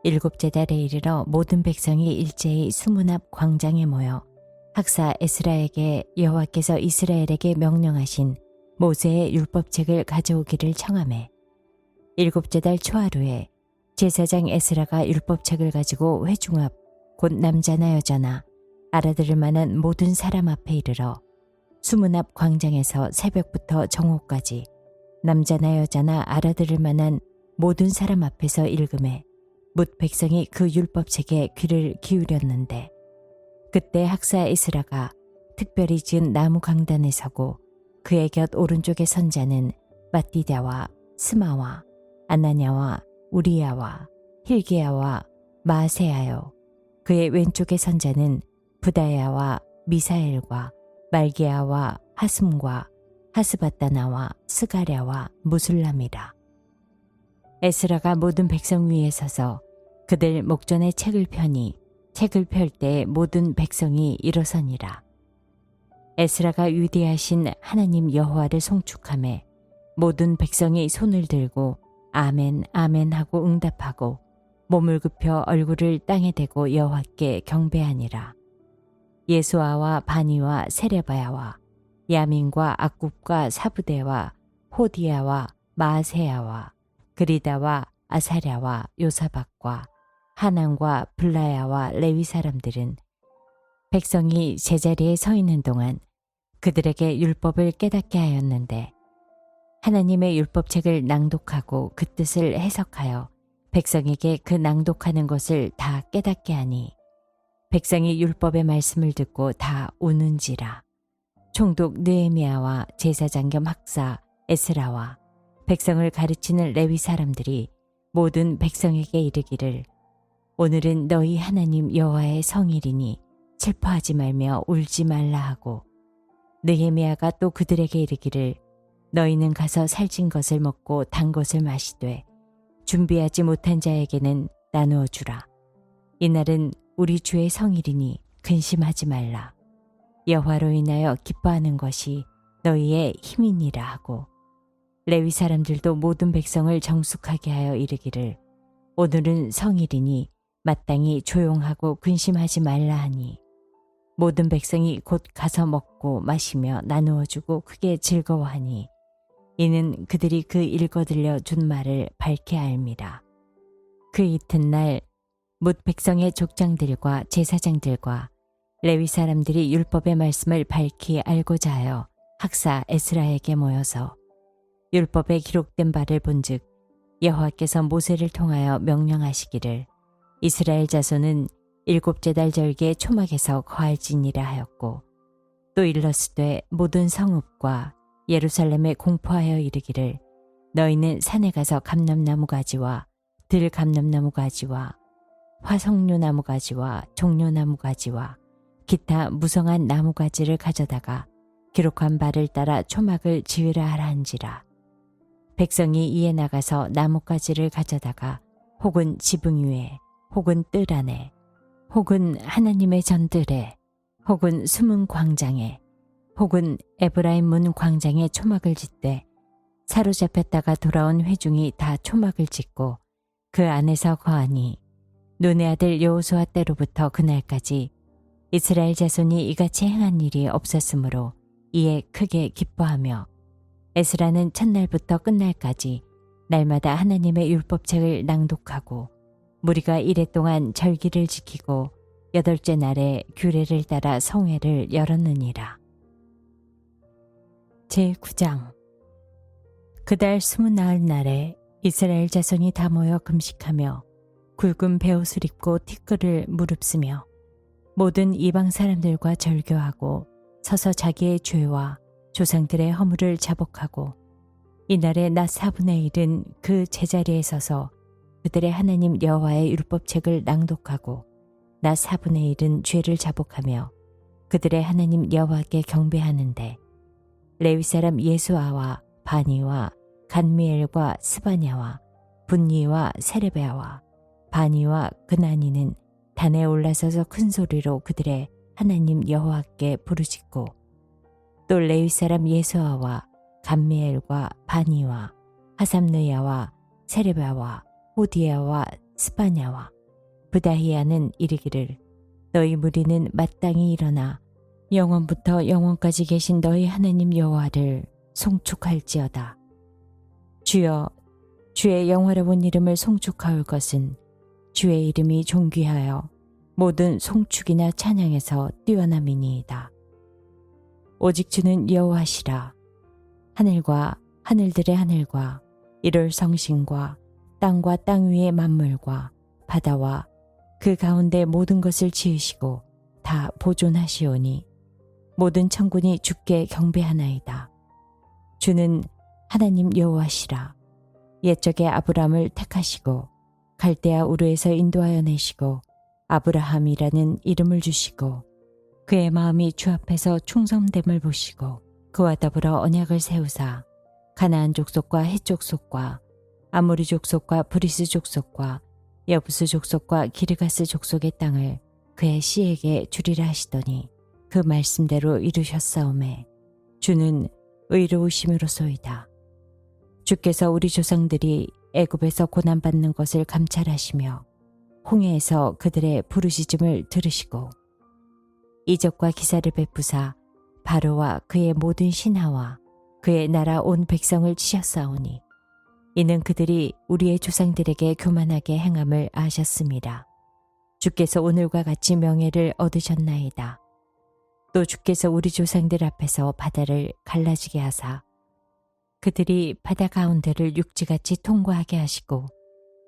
일곱째 달에 이르러 모든 백성이 일제히 수문 앞 광장에 모여 학사 에스라에게 여호와께서 이스라엘에게 명령하신 모세의 율법책을 가져오기를 청하매 일곱째 달 초하루에 제사장 에스라가 율법책을 가지고 회중 앞 곧 남자나 여자나 알아들을 만한 모든 사람 앞에 이르러 수문 앞 광장에서 새벽부터 정오까지 남자나 여자나 알아들을 만한 모든 사람 앞에서 읽음에 뭇 백성이 그 율법책에 귀를 기울였는데 그때 학사 에스라가 특별히 지은 나무 강단에 서고 그의 곁 오른쪽에 선 자는 마띠다와 스마와 아나냐와 우리야와 힐기야와 마세야요 그의 왼쪽에 선 자는 부다야와 미사엘과 말기야와 하슴과 하스바다나와 스가랴와 무술람이라. 에스라가 모든 백성 위에 서서 그들 목전에 책을 펴니 책을 펼 때 모든 백성이 일어서니라. 에스라가 위대하신 하나님 여호와를 송축하매 모든 백성이 손을 들고 아멘 아멘 하고 응답하고 몸을 굽혀 얼굴을 땅에 대고 여호와께 경배하니라. 예수아와 바니와 세레바야와 야민과 악굽과 사부대와 호디야와 마아세야와 그리다와 아사랴와 요사박과 하난과 블라야와 레위 사람들은 백성이 제자리에 서 있는 동안 그들에게 율법을 깨닫게 하였는데 하나님의 율법책을 낭독하고 그 뜻을 해석하여 백성에게 그 낭독하는 것을 다 깨닫게 하니 백성이 율법의 말씀을 듣고 다 우는지라. 총독 느헤미야와 제사장 겸 학사 에스라와 백성을 가르치는 레위 사람들이 모든 백성에게 이르기를 오늘은 너희 하나님 여호와의 성일이니 슬퍼하지 말며 울지 말라 하고 느헤미야가 또 그들에게 이르기를 너희는 가서 살찐 것을 먹고 단 것을 마시되 준비하지 못한 자에게는 나누어 주라. 이날은 우리 주의 성일이니 근심하지 말라. 여호와로 인하여 기뻐하는 것이 너희의 힘이니라 하고 레위 사람들도 모든 백성을 정숙하게 하여 이르기를 오늘은 성일이니 마땅히 조용하고 근심하지 말라 하니 모든 백성이 곧 가서 먹고 마시며 나누어 주고 크게 즐거워하니 이는 그들이 그 읽어들려 준 말을 밝게 알미라. 그 이튿날 뭇 백성의 족장들과 제사장들과 레위 사람들이 율법의 말씀을 밝히 알고자 하여 학사 에스라에게 모여서 율법에 기록된 바를 본즉 여호와께서 모세를 통하여 명령하시기를 이스라엘 자손은 일곱째 달 절기에 초막에서 거할지니라 하였고 또 일러스되 모든 성읍과 예루살렘에 공포하여 이르기를 너희는 산에 가서 감람나무 가지와 들 감람나무 가지와 화석류나무 가지와 종려나무 가지와 기타 무성한 나무 가지를 가져다가 기록한 바를 따라 초막을 지으라 하라 한지라. 백성이 이에 나가서 나뭇가지를 가져다가 혹은 지붕 위에 혹은 뜰 안에 혹은 하나님의 전들에 혹은 숨은 광장에 혹은 에브라임 문 광장에 초막을 짓되 사로잡혔다가 돌아온 회중이 다 초막을 짓고 그 안에서 거하니 눈의 아들 여호수아 때로부터 그날까지 이스라엘 자손이 이같이 행한 일이 없었으므로 이에 크게 기뻐하며 에스라는 첫날부터 끝날까지 날마다 하나님의 율법책을 낭독하고 무리가 이레 동안 절기를 지키고 여덟째 날에 규례를 따라 성회를 열었느니라. 제9장 그달 29날에 이스라엘 자손이 다 모여 금식하며 굵은 베옷을 입고 티끌을 무릅쓰며 모든 이방 사람들과 절교하고 서서 자기의 죄와 조상들의 허물을 자복하고 이날의 낮 4분의 1은 그 제자리에 서서 그들의 하나님 여호와의 율법책을 낭독하고 낮 4분의 1은 죄를 자복하며 그들의 하나님 여호와께 경배하는데 레위 사람 예수아와 바니와 간미엘과 스바냐와 분니와 세레베아와 바니와 그나니는 단에 올라서서 큰 소리로 그들의 하나님 여호와께 부르짖고 또 레위 사람 예수아와 간미엘과 바니와 하삼느야와 세레베아와 호디야와 스바냐와 브다히야는 이르기를 너희 무리는 마땅히 일어나 영원부터 영원까지 계신 너희 하나님 여호와를 송축할지어다. 주여, 주의 영화로운 이름을 송축하올 것은 주의 이름이 존귀하여 모든 송축이나 찬양에서 뛰어남이니이다. 오직 주는 여호와시라. 하늘과 하늘들의 하늘과 이를 성신과 땅과 땅 위의 만물과 바다와 그 가운데 모든 것을 지으시고 다 보존하시오니 모든 천군이 주께 경배하나이다. 주는 하나님 여호와시라. 옛적에 아브라함을 택하시고 갈대아 우르에서 인도하여 내시고 아브라함이라는 이름을 주시고 그의 마음이 주 앞에서 충성됨을 보시고 그와 더불어 언약을 세우사 가나안 족속과 헷 족속과 아모리 족속과 브리스 족속과 여부스 족속과 기르가스 족속의 땅을 그의 씨에게 주리라 하시더니 그 말씀대로 이루셨사오매 주는 의로우심으로소이다. 주께서 우리 조상들이 애굽에서 고난받는 것을 감찰하시며 홍해에서 그들의 부르짖음을 들으시고 이적과 기사를 베푸사 바로와 그의 모든 신하와 그의 나라 온 백성을 치셨사오니 이는 그들이 우리의 조상들에게 교만하게 행함을 아셨습니다. 주께서 오늘과 같이 명예를 얻으셨나이다. 또 주께서 우리 조상들 앞에서 바다를 갈라지게 하사 그들이 바다 가운데를 육지같이 통과하게 하시고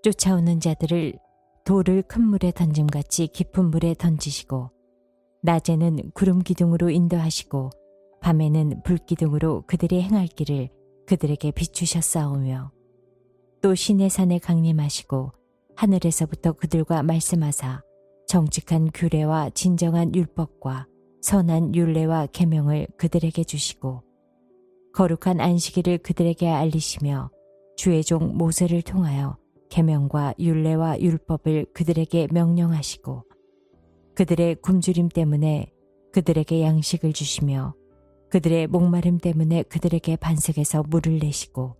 쫓아오는 자들을 돌을 큰 물에 던짐같이 깊은 물에 던지시고 낮에는 구름 기둥으로 인도하시고 밤에는 불 기둥으로 그들이 행할 길을 그들에게 비추셨사오며 또 시내산에 강림하시고 하늘에서부터 그들과 말씀하사 정직한 규례와 진정한 율법과 선한 율례와 계명을 그들에게 주시고 거룩한 안식일을 그들에게 알리시며 주의 종 모세를 통하여 계명과 율례와 율법을 그들에게 명령하시고 그들의 굶주림 때문에 그들에게 양식을 주시며 그들의 목마름 때문에 그들에게 반석에서 물을 내시고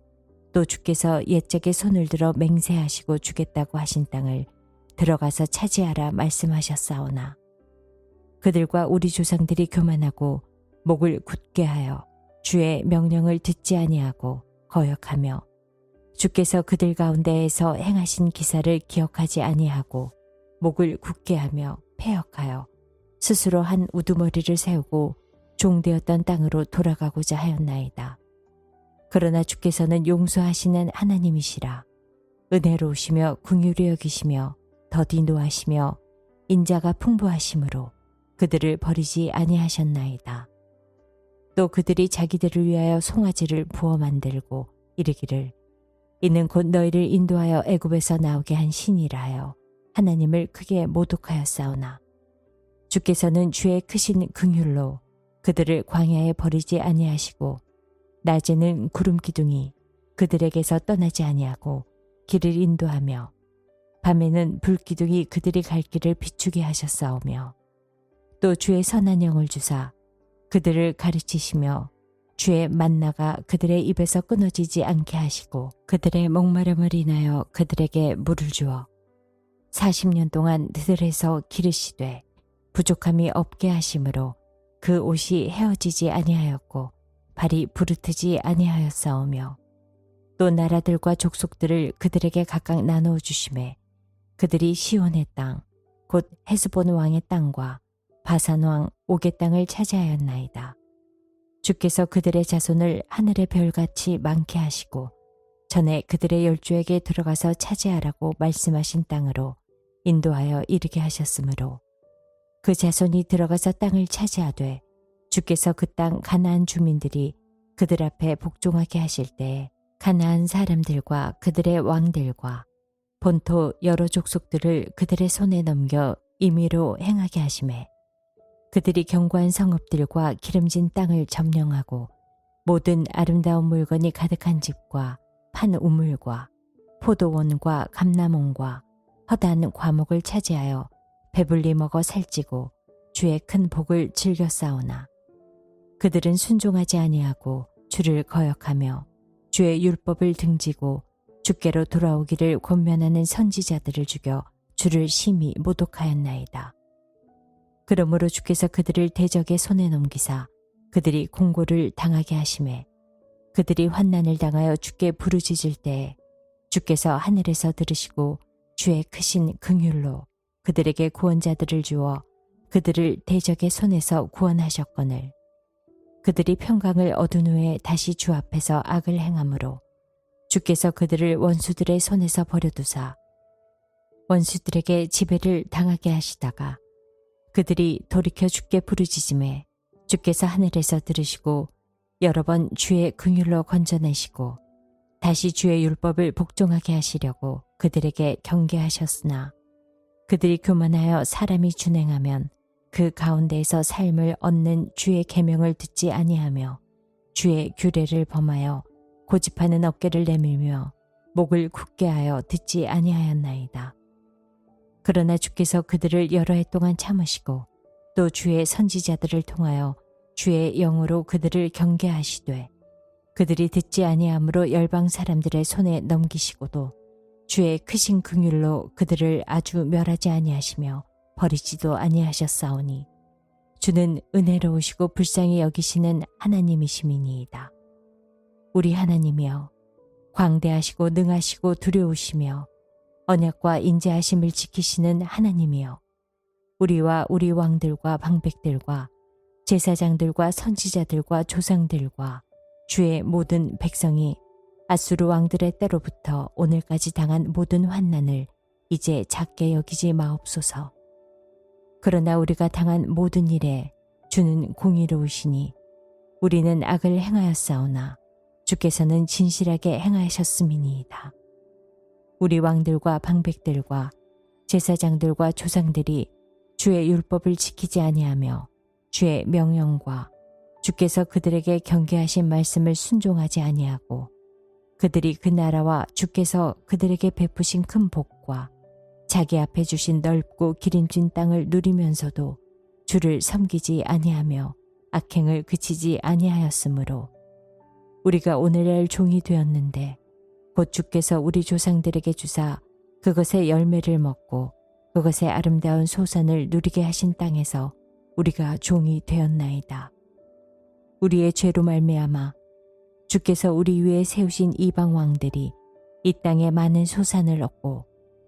또 주께서 옛적에 손을 들어 맹세하시고 주겠다고 하신 땅을 들어가서 차지하라 말씀하셨사오나 그들과 우리 조상들이 교만하고 목을 굳게 하여 주의 명령을 듣지 아니하고 거역하며 주께서 그들 가운데에서 행하신 기사를 기억하지 아니하고 목을 굳게 하며 패역하여 스스로 한 우두머리를 세우고 종되었던 땅으로 돌아가고자 하였나이다. 그러나 주께서는 용서하시는 하나님이시라. 은혜로우시며 긍휼히 여기시며 더디 노하시며 인자가 풍부하심으로 그들을 버리지 아니하셨나이다. 또 그들이 자기들을 위하여 송아지를 부어 만들고 이르기를 이는 곧 너희를 인도하여 애굽에서 나오게 한 신이라 하여 하나님을 크게 모독하였사오나 주께서는 주의 크신 긍휼로 그들을 광야에 버리지 아니하시고 낮에는 구름 기둥이 그들에게서 떠나지 아니하고 길을 인도하며 밤에는 불 기둥이 그들이 갈 길을 비추게 하셨사오며 또 주의 선한 영을 주사 그들을 가르치시며 주의 만나가 그들의 입에서 끊어지지 않게 하시고 그들의 목마름을 인하여 그들에게 물을 주어 40년 동안 들에서 기르시되 부족함이 없게 하심으로 그 옷이 헤어지지 아니하였고 발이 부르트지 아니하였사오며 또 나라들과 족속들을 그들에게 각각 나누어 주심에 그들이 시온의 땅 곧 헤스본 왕의 땅과 바산 왕 옥의 땅을 차지하였나이다. 주께서 그들의 자손을 하늘의 별같이 많게 하시고 전에 그들의 열조에게 들어가서 차지하라고 말씀하신 땅으로 인도하여 이르게 하셨으므로 그 자손이 들어가서 땅을 차지하되 주께서 그 땅 가나안 주민들이 그들 앞에 복종하게 하실 때에 가나안 사람들과 그들의 왕들과 본토 여러 족속들을 그들의 손에 넘겨 임의로 행하게 하심에 그들이 견고한 성읍들과 기름진 땅을 점령하고 모든 아름다운 물건이 가득한 집과 판 우물과 포도원과 감람원과 허다한 과목을 차지하여 배불리 먹어 살찌고 주의 큰 복을 즐겨 싸우나 그들은 순종하지 아니하고 주를 거역하며 주의 율법을 등지고 주께로 돌아오기를 권면하는 선지자들을 죽여 주를 심히 모독하였나이다. 그러므로 주께서 그들을 대적의 손에 넘기사 그들이 공고를 당하게 하심에 그들이 환난을 당하여 주께 부르짖을 때에 주께서 하늘에서 들으시고 주의 크신 긍휼로 그들에게 구원자들을 주어 그들을 대적의 손에서 구원하셨거늘 그들이 평강을 얻은 후에 다시 주 앞에서 악을 행함으로 주께서 그들을 원수들의 손에서 버려두사 원수들에게 지배를 당하게 하시다가 그들이 돌이켜 주께 부르짖음에 주께서 하늘에서 들으시고 여러 번 주의 긍휼로 건져내시고 다시 주의 율법을 복종하게 하시려고 그들에게 경계하셨으나 그들이 교만하여 사람이 준행하면 그 가운데에서 삶을 얻는 주의 계명을 듣지 아니하며 주의 규례를 범하여 고집하는 어깨를 내밀며 목을 굳게 하여 듣지 아니하였나이다. 그러나 주께서 그들을 여러 해 동안 참으시고 또 주의 선지자들을 통하여 주의 영으로 그들을 경계하시되 그들이 듣지 아니함으로 열방 사람들의 손에 넘기시고도 주의 크신 긍휼로 그들을 아주 멸하지 아니하시며 버리지도 아니하셨사오니 주는 은혜로우시고 불쌍히 여기시는 하나님이시미니이다. 우리 하나님이여 광대하시고 능하시고 두려우시며 언약과 인자하심을 지키시는 하나님이여 우리와 우리 왕들과 방백들과 제사장들과 선지자들과 조상들과 주의 모든 백성이 아수르 왕들의 때로부터 오늘까지 당한 모든 환난을 이제 작게 여기지 마옵소서. 그러나 우리가 당한 모든 일에 주는 공의로우시니 우리는 악을 행하였사오나 주께서는 진실하게 행하셨음이니이다. 우리 왕들과 방백들과 제사장들과 조상들이 주의 율법을 지키지 아니하며 주의 명령과 주께서 그들에게 경계하신 말씀을 순종하지 아니하고 그들이 그 나라와 주께서 그들에게 베푸신 큰 복과 자기 앞에 주신 넓고 기름진 땅을 누리면서도 주를 섬기지 아니하며 악행을 그치지 아니하였으므로 우리가 오늘날 종이 되었는데 곧 주께서 우리 조상들에게 주사 그것의 열매를 먹고 그것의 아름다운 소산을 누리게 하신 땅에서 우리가 종이 되었나이다. 우리의 죄로 말미암아 주께서 우리 위에 세우신 이방 왕들이 이 땅에 많은 소산을 얻고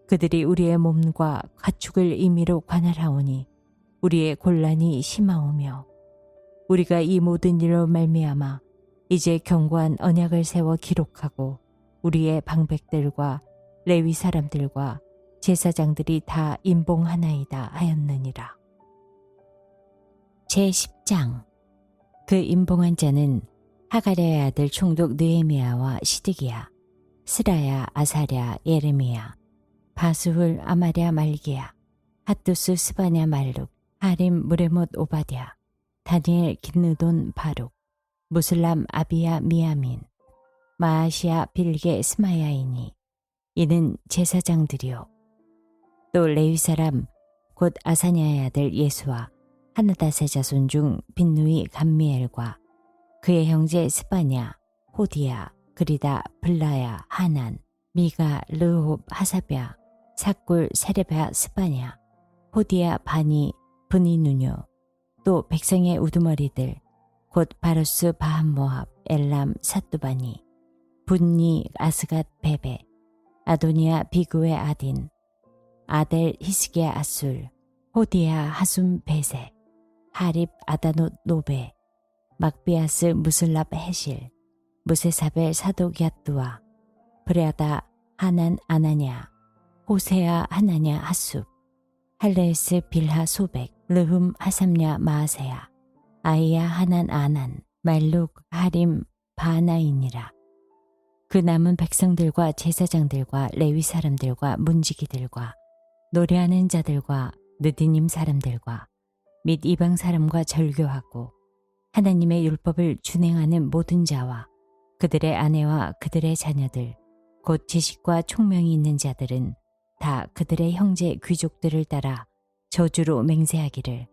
그들이 우리의 몸과 가축을 임의로 관할하오니 우리의 곤란이 심하오며 우리가 이 모든 일로 말미암아 이제 견고한 언약을 세워 기록하고 우리의 방백들과 레위 사람들과 제사장들이 다 임봉하나이다 하였느니라. 제10장 그 임봉한 자는 하가랴의 아들 총독 느헤미야와 시드기야, 스라야, 아사랴, 예레미야, 바스훌, 아마랴, 말기야, 핫두스, 스바냐, 말룩, 하림, 무레못, 오바댜, 다니엘, 긴느돈, 바룩, 무슬람, 아비야, 미야민, 마아시아, 빌게, 스마야이니 이는 제사장들이요. 또 레위 사람 곧 아사냐의 아들 예수와 하나닷의 자손 중 빈누이 감미엘과 그의 형제 스바냐, 호디야, 그리다, 블라야, 하난, 미가, 르홉, 하사랴, 삭굴, 세레랴, 스바냐, 호디야, 바니, 브니누뇨, 또 백성의 우두머리들, 곧 바로스, 바한모압, 엘람, 사뚜바니, 분니, 아스갓, 베베, 아도니아, 비그웨, 아딘, 아델, 히스기야, 아술, 호디야, 하숨, 베세, 하립, 아다노, 노베, 막비아스, 무슬랍, 헤실, 무세사벨, 사독, 야뚜아, 브레아다, 하난, 아나냐, 호세야, 하나냐, 하숲, 할레스, 빌하, 소백, 르흠, 하삼냐, 마아세야, 아이야, 하난, 아난, 말룩, 하림, 바하나이니라. 그 남은 백성들과 제사장들과 레위 사람들과 문지기들과 노래하는 자들과 느디님 사람들과 및 이방 사람과 절교하고 하나님의 율법을 준행하는 모든 자와 그들의 아내와 그들의 자녀들 곧 지식과 총명이 있는 자들은 다 그들의 형제 귀족들을 따라 저주로 맹세하기를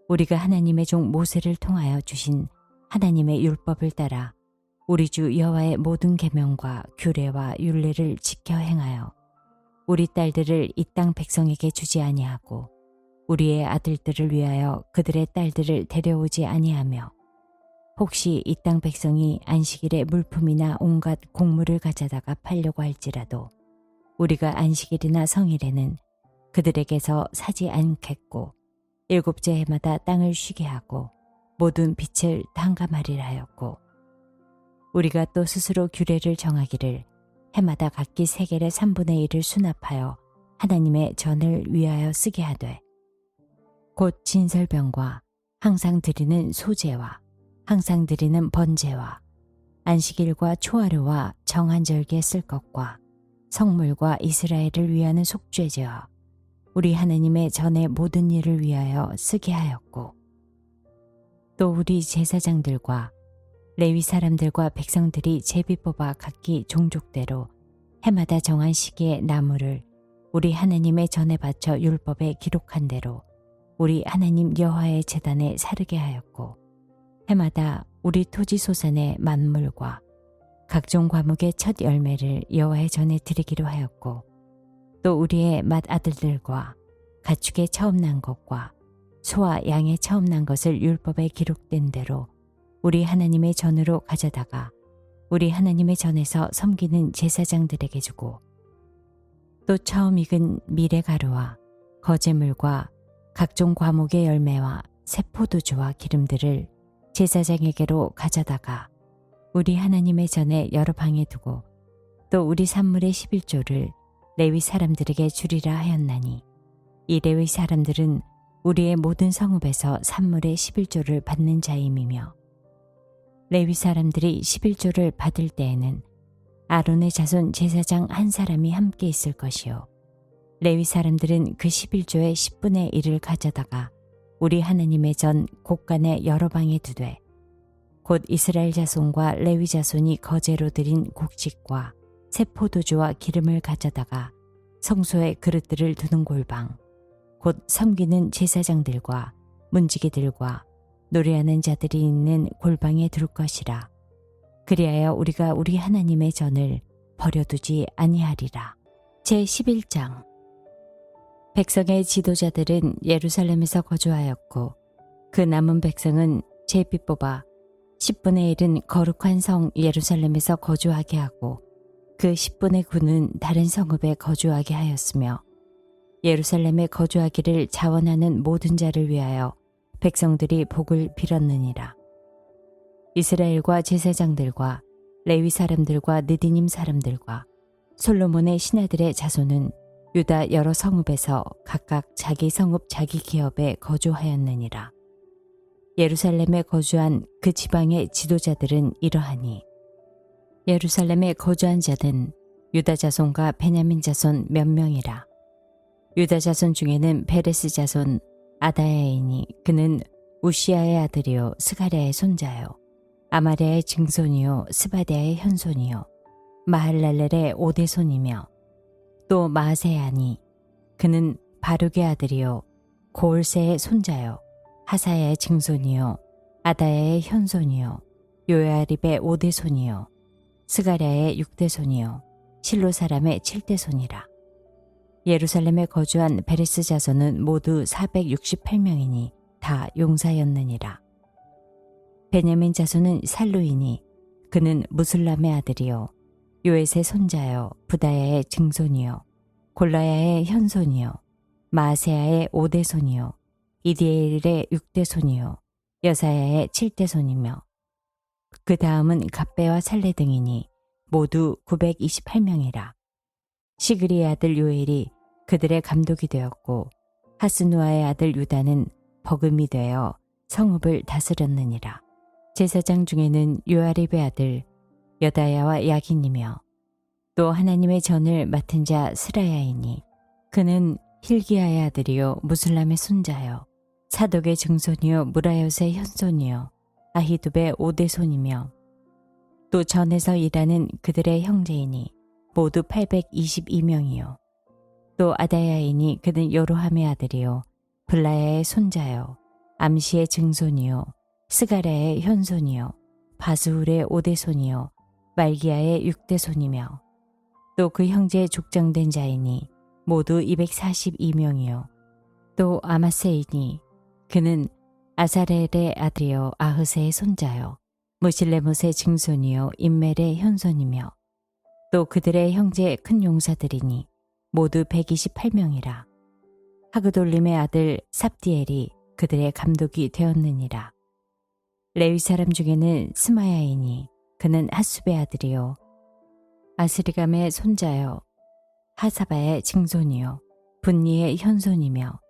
우리가 하나님의 종 모세를 통하여 주신 하나님의 율법을 따라 우리 주 여호와의 모든 계명과 규례와 율례를 지켜 행하여 우리 딸들을 이 땅 백성에게 주지 아니하고 우리의 아들들을 위하여 그들의 딸들을 데려오지 아니하며 혹시 이 땅 백성이 안식일에 물품이나 온갖 곡물을 가져다가 팔려고 할지라도 우리가 안식일이나 성일에는 그들에게서 사지 않겠고 일곱째 해마다 땅을 쉬게 하고 모든 빛을 탕감하리라 하였고 우리가 또 스스로 규례를 정하기를 해마다 각기 세겔의 3분의 1을 수납하여 하나님의 전을 위하여 쓰게 하되 곧 진설병과 항상 드리는 소제와 항상 드리는 번제와 안식일과 초하루와 정한 절기에 쓸 것과 성물과 이스라엘을 위하는 속죄제와 우리 하나님의 전의 모든 일을 위하여 쓰게 하였고 또 우리 제사장들과 레위 사람들과 백성들이 제비 뽑아 각기 종족대로 해마다 정한 시기에 나무를 우리 하나님의 전에 바쳐 율법에 기록한 대로 우리 하나님 여호와의 제단에 사르게 하였고 해마다 우리 토지 소산의 만물과 각종 과목의 첫 열매를 여호와의 전에 드리기로 하였고 또 우리의 맏아들들과 가축의 처음 난 것과 소와 양의 처음 난 것을 율법에 기록된 대로 우리 하나님의 전으로 가져다가 우리 하나님의 전에서 섬기는 제사장들에게 주고 또 처음 익은 미레가루와 거제물과 각종 과목의 열매와 새 포도주와 기름들을 제사장에게로 가져다가 우리 하나님의 전에 여러 방에 두고 또 우리 산물의 11조를 레위 사람들에게 주리라 하였나니 이 레위 사람들은 우리의 모든 성읍에서 산물의 11조를 받는 자임이며 레위 사람들이 11조를 받을 때에는 아론의 자손 제사장 한 사람이 함께 있을 것이요 레위 사람들은 그 11조의 10분의 1을 가져다가 우리 하나님의 전 곳간의 여러 방에 두되 곧 이스라엘 자손과 레위 자손이 거제로 드린 곡식과 새 포도주와 기름을 가져다가 성소에 그릇들을 두는 골방 곧 섬기는 제사장들과 문지기들과 노래하는 자들이 있는 골방에 둘 것이라. 그리하여 우리가 우리 하나님의 전을 버려두지 아니하리라. 제11장 백성의 지도자들은 예루살렘에서 거주하였고 그 남은 백성은 제비 뽑아 10분의 1은 거룩한 성 예루살렘에서 거주하게 하고 그 10분의 9는 다른 성읍에 거주하게 하였으며 예루살렘에 거주하기를 자원하는 모든 자를 위하여 백성들이 복을 빌었느니라. 이스라엘과 제사장들과 레위 사람들과 느디님 사람들과 솔로몬의 신하들의 자손은 유다 여러 성읍에서 각각 자기 성읍 자기 기업에 거주하였느니라. 예루살렘에 거주한 그 지방의 지도자들은 이러하니 예루살렘에 거주한 자는 유다 자손과 베냐민 자손 몇 명이라. 유다 자손 중에는 베레스 자손 아다야이니 그는 우시아의 아들이요 스가랴의 손자요 아마랴의 증손이요 스바랴의 현손이요 마할랄렐의 오대손이며 또 마세야니 그는 바룩의 아들이요 고올세의 손자요 하사야의 증손이요 아다야의 현손이요 요야립의 5대 손이요 스가랴의 6대 손이요 실로 사람의 7대 손이라. 예루살렘에 거주한 베레스 자손은 모두 468명이니 다 용사였느니라. 베냐민 자손은 살루이니 그는 무술람의 아들이요 요엣의 손자요 부다야의 증손이요 골라야의 현손이요 마아세야의 5대 손이요 이디엘의 6대 손이요 여사야의 7대 손이며 그 다음은 갑배와 살레 등이니 모두 928명이라. 시그리의 아들 요엘이 그들의 감독이 되었고 하스누아의 아들 유다는 버금이 되어 성읍을 다스렸느니라. 제사장 중에는 요아립의 아들 여다야와 야긴이며 또 하나님의 전을 맡은 자 스라야이니 그는 힐기야의 아들이요 무술람의 손자요 사독의 증손이요 무라요스의 현손이요 아히둡의 5대 손이며 또 전에서 일하는 그들의 형제이니 모두 822명이요 또 아다야이니 그는 여로함의 아들이요 블라야의 손자요 암시의 증손이요 스가랴의 현손이요 바스훌의 5대 손이요 말기야의 6대 손이며 또 그 형제의 족장된 자이니 모두 242명이요 또 아마세이니 그는 아사렐의 아들이요 아흐세의 손자요 무실레못의 증손이요 인멜의 현손이며 또 그들의 형제 큰 용사들이니 모두 128명이라. 하그돌림의 아들 삽디엘이 그들의 감독이 되었느니라. 레위 사람 중에는 스마야이니 그는 핫숲의 아들이요 아스리감의 손자요 하사바의 증손이요 분니의 현손이며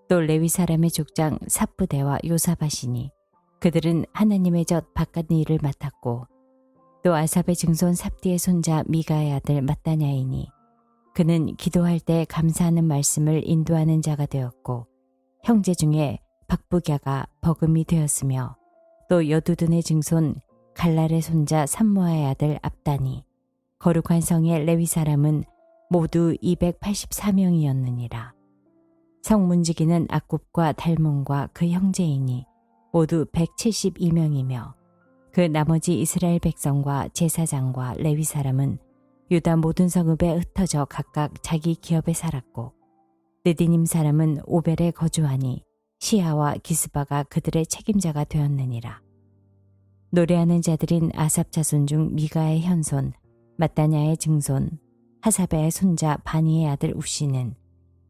또 레위 사람의 족장 삽부대와 요사바시니 그들은 하나님의 젖 바깥 일을 맡았고 또 아삽의 증손 삽디의 손자 미가의 아들 mat다냐이니 그는 기도할 때 감사하는 말씀을 인도하는 자가 되었고 형제 중에 박부갸가 버금이 되었으며 또 여두둔의 증손 갈랄의 손자 삼무아의 아들 압다니 거룩한 성의 레위 사람은 모두 284명이었느니라. 성문지기는 악굽과 달몬과 그 형제이니 모두 172명이며 그 나머지 이스라엘 백성과 제사장과 레위 사람은 유다 모든 성읍에 흩어져 각각 자기 기업에 살았고 느디님 사람은 오벨에 거주하니 시아와 기스바가 그들의 책임자가 되었느니라. 노래하는 자들인 아삽 자손 중 미가의 현손 mat다냐의 증손 하사베의 손자 바니의 아들 우시는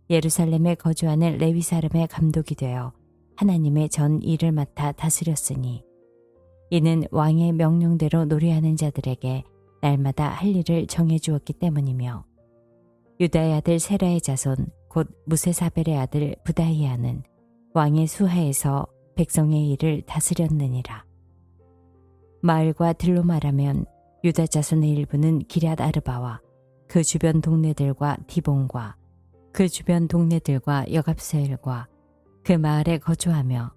예루살렘에 거주하는 레위 사람의 감독이 되어 하나님의 전 일을 맡아 다스렸으니 이는 왕의 명령대로 노래하는 자들에게 날마다 할 일을 정해주었기 때문이며 유다의 아들 세라의 자손 곧 무세사벨의 아들 부다히아는 왕의 수하에서 백성의 일을 다스렸느니라. 마을과 들로 말하면 유다 자손의 일부는 기럇 아르바와 그 주변 동네들과 디본과 그 주변 동네들과 여갑스엘과 그 마을에 거주하며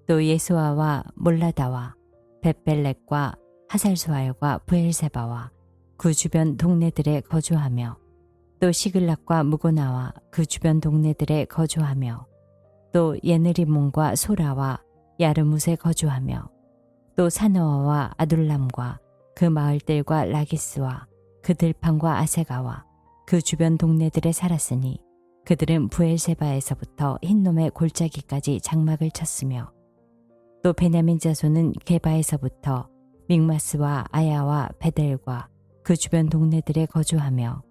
또 예수아와 몰라다와 벳벨렉과 하살수알과 브엘세바와 그 주변 동네들에 거주하며 또 시글락과 무고나와 그 주변 동네들에 거주하며 또 예느리몬과 소라와 야르뭇에 거주하며 또 사너아와 아둘람과 그 마을들과 라기스와 그 들판과 아세가와 그 주변 동네들에 살았으니 그들은 브엘세바에서부터 흰놈의 골짜기까지 장막을 쳤으며 또 베냐민 자손은 게바에서부터 믹마스와 아야와 베델과 그 주변 동네들에 거주하며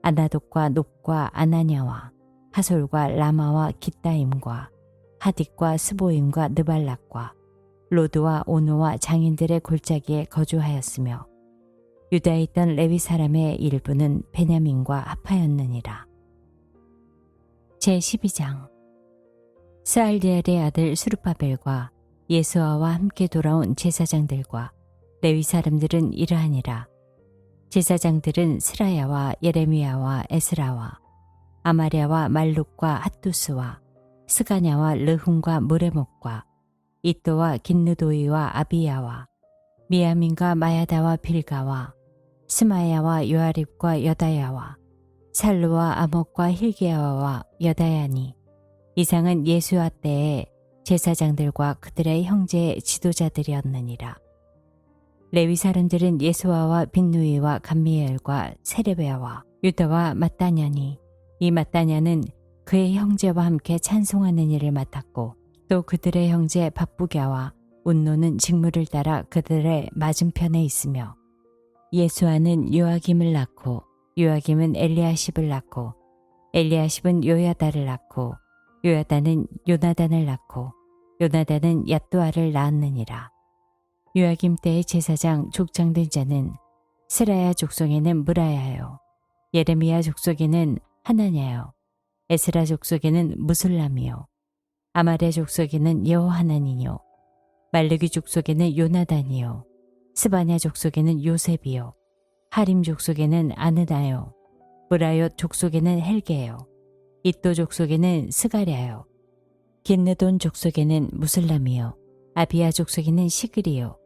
아나돗과 높과 아나냐와 하솔과 라마와 깃다임과 하딕과 스보임과 느발락과 로드와 오노와 장인들의 골짜기에 거주하였으며 유다에 있던 레위 사람의 일부는 베냐민과 합하였느니라. 제12장 스알디엘의 아들 수르바벨과 예수아와 함께 돌아온 제사장들과 레위 사람들은 이러하니라. 제사장들은 스라야와 예레미야와 에스라와 아마랴와 말룩과 핫두스와 스가냐와 르훔과 무레목과 이또와 긴느도이와 아비야와 미야민과 마야다와 빌가와 스마야와 요아립과 여다야와 살루와 아목과 힐기야와 여다야니 이상은 예수아 때에 제사장들과 그들의 형제 지도자들이었느니라. 레위 사람들은 예수아와 빈누이와 감미엘과 세레베아와 유다와 mat다냐니, 이 mat다냐는 그의 형제와 함께 찬송하는 일을 맡았고, 또 그들의 형제 박부갸와 운노는 직무를 따라 그들의 맞은편에 있으며, 예수아는 요아김을 낳고, 요아김은 엘리야십을 낳고, 엘리야십은 요야다를 낳고, 요야다는 요나단을 낳고, 요나단은 얏도아를 낳았느니라. 요아김 때의 제사장 족장된 자는 스라야 족속에는 무라야요, 예레미야 족속에는 하나냐요, 에스라 족속에는 무술람이요, 아마랴 족속에는 여호하나니요, 말르기 족속에는 요나단이요, 스바냐 족속에는 요셉이요, 하림 족속에는 아느나요, 브라요 족속에는 헬게요, 이또 족속에는 스가랴요, 긴느돈 족속에는 무술람이요, 아비야 족속에는 시그리요,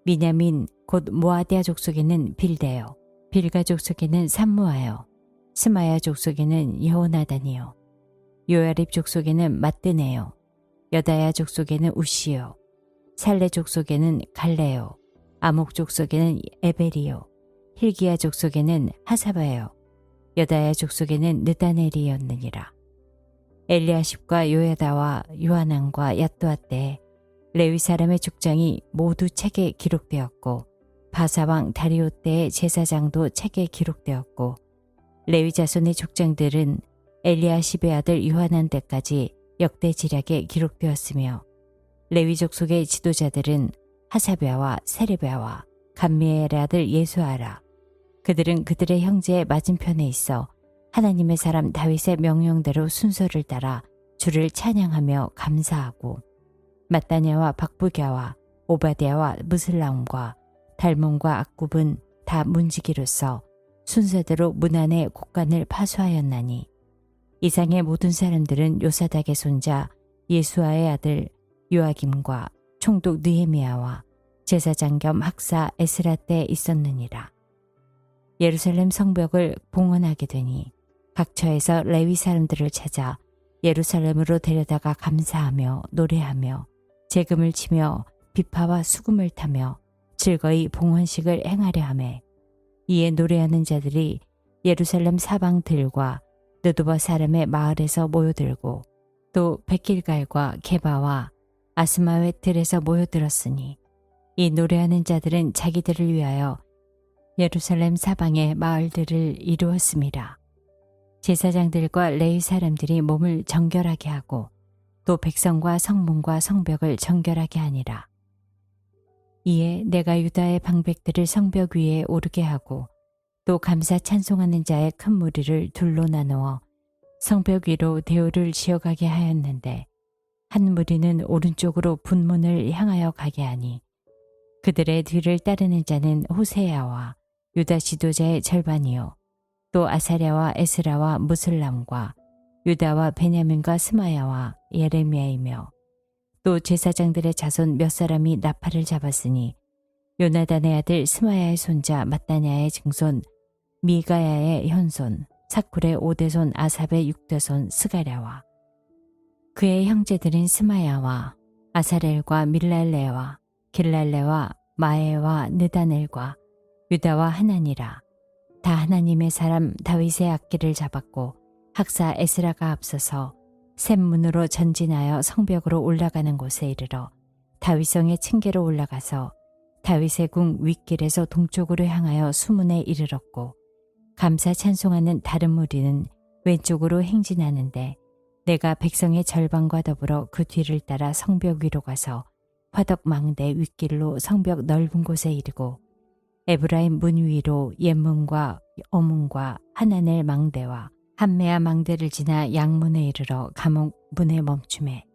미냐민 곧 모아디아 족속에는 빌데요, 빌가 족속에는 삼무아요, 스마야 족속에는 여호나단이요, 요야립 족속에는 마뜨네요, 여다야 족속에는 우시요, 살레 족속에는 갈레요, 아목 족속에는 에벨이요, 힐기야 족속에는 하사바요, 여다야 족속에는 느다넬이었느니라. 엘리야십과 요야다와 요하난과 얏도아 때 레위 사람의 족장이 모두 책에 기록되었고, 바사왕 다리오 때의 제사장도 책에 기록되었고, 레위 자손의 족장들은 엘리야십의 아들 요하난 때까지 역대 지략에 기록되었으며, 레위 족속의 지도자들은 하사랴와 세레베아와 감미엘의 아들 예수아라. 그들은 그들의 형제의 맞은편에 있어 하나님의 사람 다윗의 명령대로 순서를 따라 주를 찬양하며 감사하고, mat다냐와 박부갸와 오바댜와 무슬람과 달몬과 악굽은 다 문지기로서 순서대로 문 안의 곳간을 파수하였나니, 이상의 모든 사람들은 요사닥의 손자 예수아의 아들 요아김과 총독 느헤미야와 제사장 겸 학사 에스라 때 있었느니라. 예루살렘 성벽을 봉헌하게 되니 각 처에서 레위 사람들을 찾아 예루살렘으로 데려다가 감사하며 노래하며 재금을 치며 비파와 수금을 타며 즐거이 봉헌식을 행하려 하매, 이에 노래하는 자들이 예루살렘 사방들과 느도바 사람의 마을에서 모여들고, 또 백길갈과 게바와 아스마웻 들에서 모여들었으니, 이 노래하는 자들은 자기들을 위하여 예루살렘 사방의 마을들을 이루었음이라. 제사장들과 레위 사람들이 몸을 정결하게 하고, 또 백성과 성문과 성벽을 정결하게 하니라. 이에 내가 유다의 방백들을 성벽 위에 오르게 하고, 또 감사 찬송하는 자의 큰 무리를 둘로 나누어 성벽 위로 대오를 지어가게 하였는데, 한 무리는 오른쪽으로 분문을 향하여 가게 하니, 그들의 뒤를 따르는 자는 호세야와 유다 지도자의 절반이요, 또 아사랴와 에스라와 무슬람과 유다와 베냐민과 스마야와 예레미야이며, 또 제사장들의 자손 몇 사람이 나팔을 잡았으니, 요나단의 아들 스마야의 손자 mat다냐의 증손 미가야의 현손 사쿨의 5대손 아삽의 6대손 스가랴와 그의 형제들인 스마야와 아사렐과 밀랄레와 길랄레와 마에와 느다넬과 유다와 하나니라. 다 하나님의 사람 다윗의 악기를 잡았고, 학사 에스라가 앞서서 샘문으로 전진하여 성벽으로 올라가는 곳에 이르러 다윗성의 층계로 올라가서 다윗의 궁 윗길에서 동쪽으로 향하여 수문에 이르렀고, 감사 찬송하는 다른 무리는 왼쪽으로 행진하는데, 내가 백성의 절반과 더불어 그 뒤를 따라 성벽 위로 가서 화덕 망대 윗길로 성벽 넓은 곳에 이르고, 에브라임 문 위로 옛문과 어문과 하나넬 망대와 함메아 망대를 지나 양문에 이르러 감옥 문에 멈추매,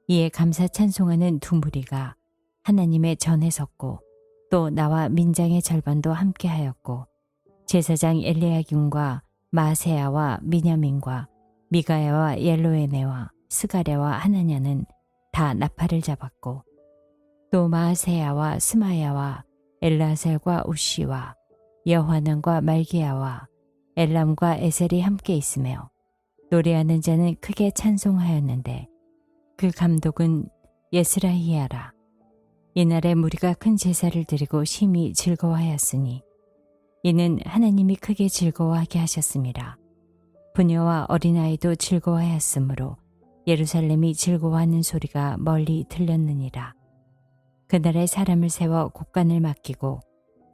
이에 감사 찬송하는 두 무리가 하나님의 전에 섰고, 또 나와 민장의 절반도 함께 하였고, 제사장 엘리야김과 마세야와 미냐민과 미가야와 옐로에네와 스가랴와 하나냐는 다 나팔을 잡았고, 또 마세야와 스마야와 엘라셀과 우시와 여호하난과 말기야와 엘람과 에셀이 함께 있으며, 노래하는 자는 크게 찬송하였는데, 그 감독은 예스라히야라. 이날에 무리가 큰 제사를 드리고 심히 즐거워하였으니 이는 하나님이 크게 즐거워하게 하셨습니다. 부녀와 어린아이도 즐거워하였으므로 예루살렘이 즐거워하는 소리가 멀리 들렸느니라. 그날에 사람을 세워 곡간을 맡기고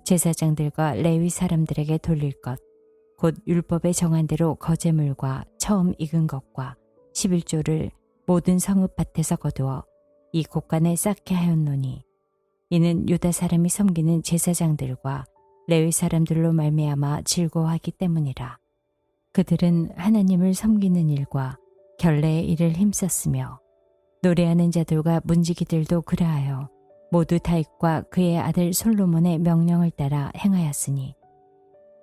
제사장들과 레위 사람들에게 돌릴 것, 곧 율법에 정한 대로 거제물과 처음 익은 것과 11조를 모든 성읍밭에서 거두어 이 곡간에 쌓게 하였노니 이는 유다 사람이 섬기는 제사장들과 레위 사람들로 말미암아 즐거워하기 때문이라. 그들은 하나님을 섬기는 일과 결례의 일을 힘썼으며 노래하는 자들과 문지기들도 그러하여 모두 다윗과 그의 아들 솔로몬의 명령을 따라 행하였으니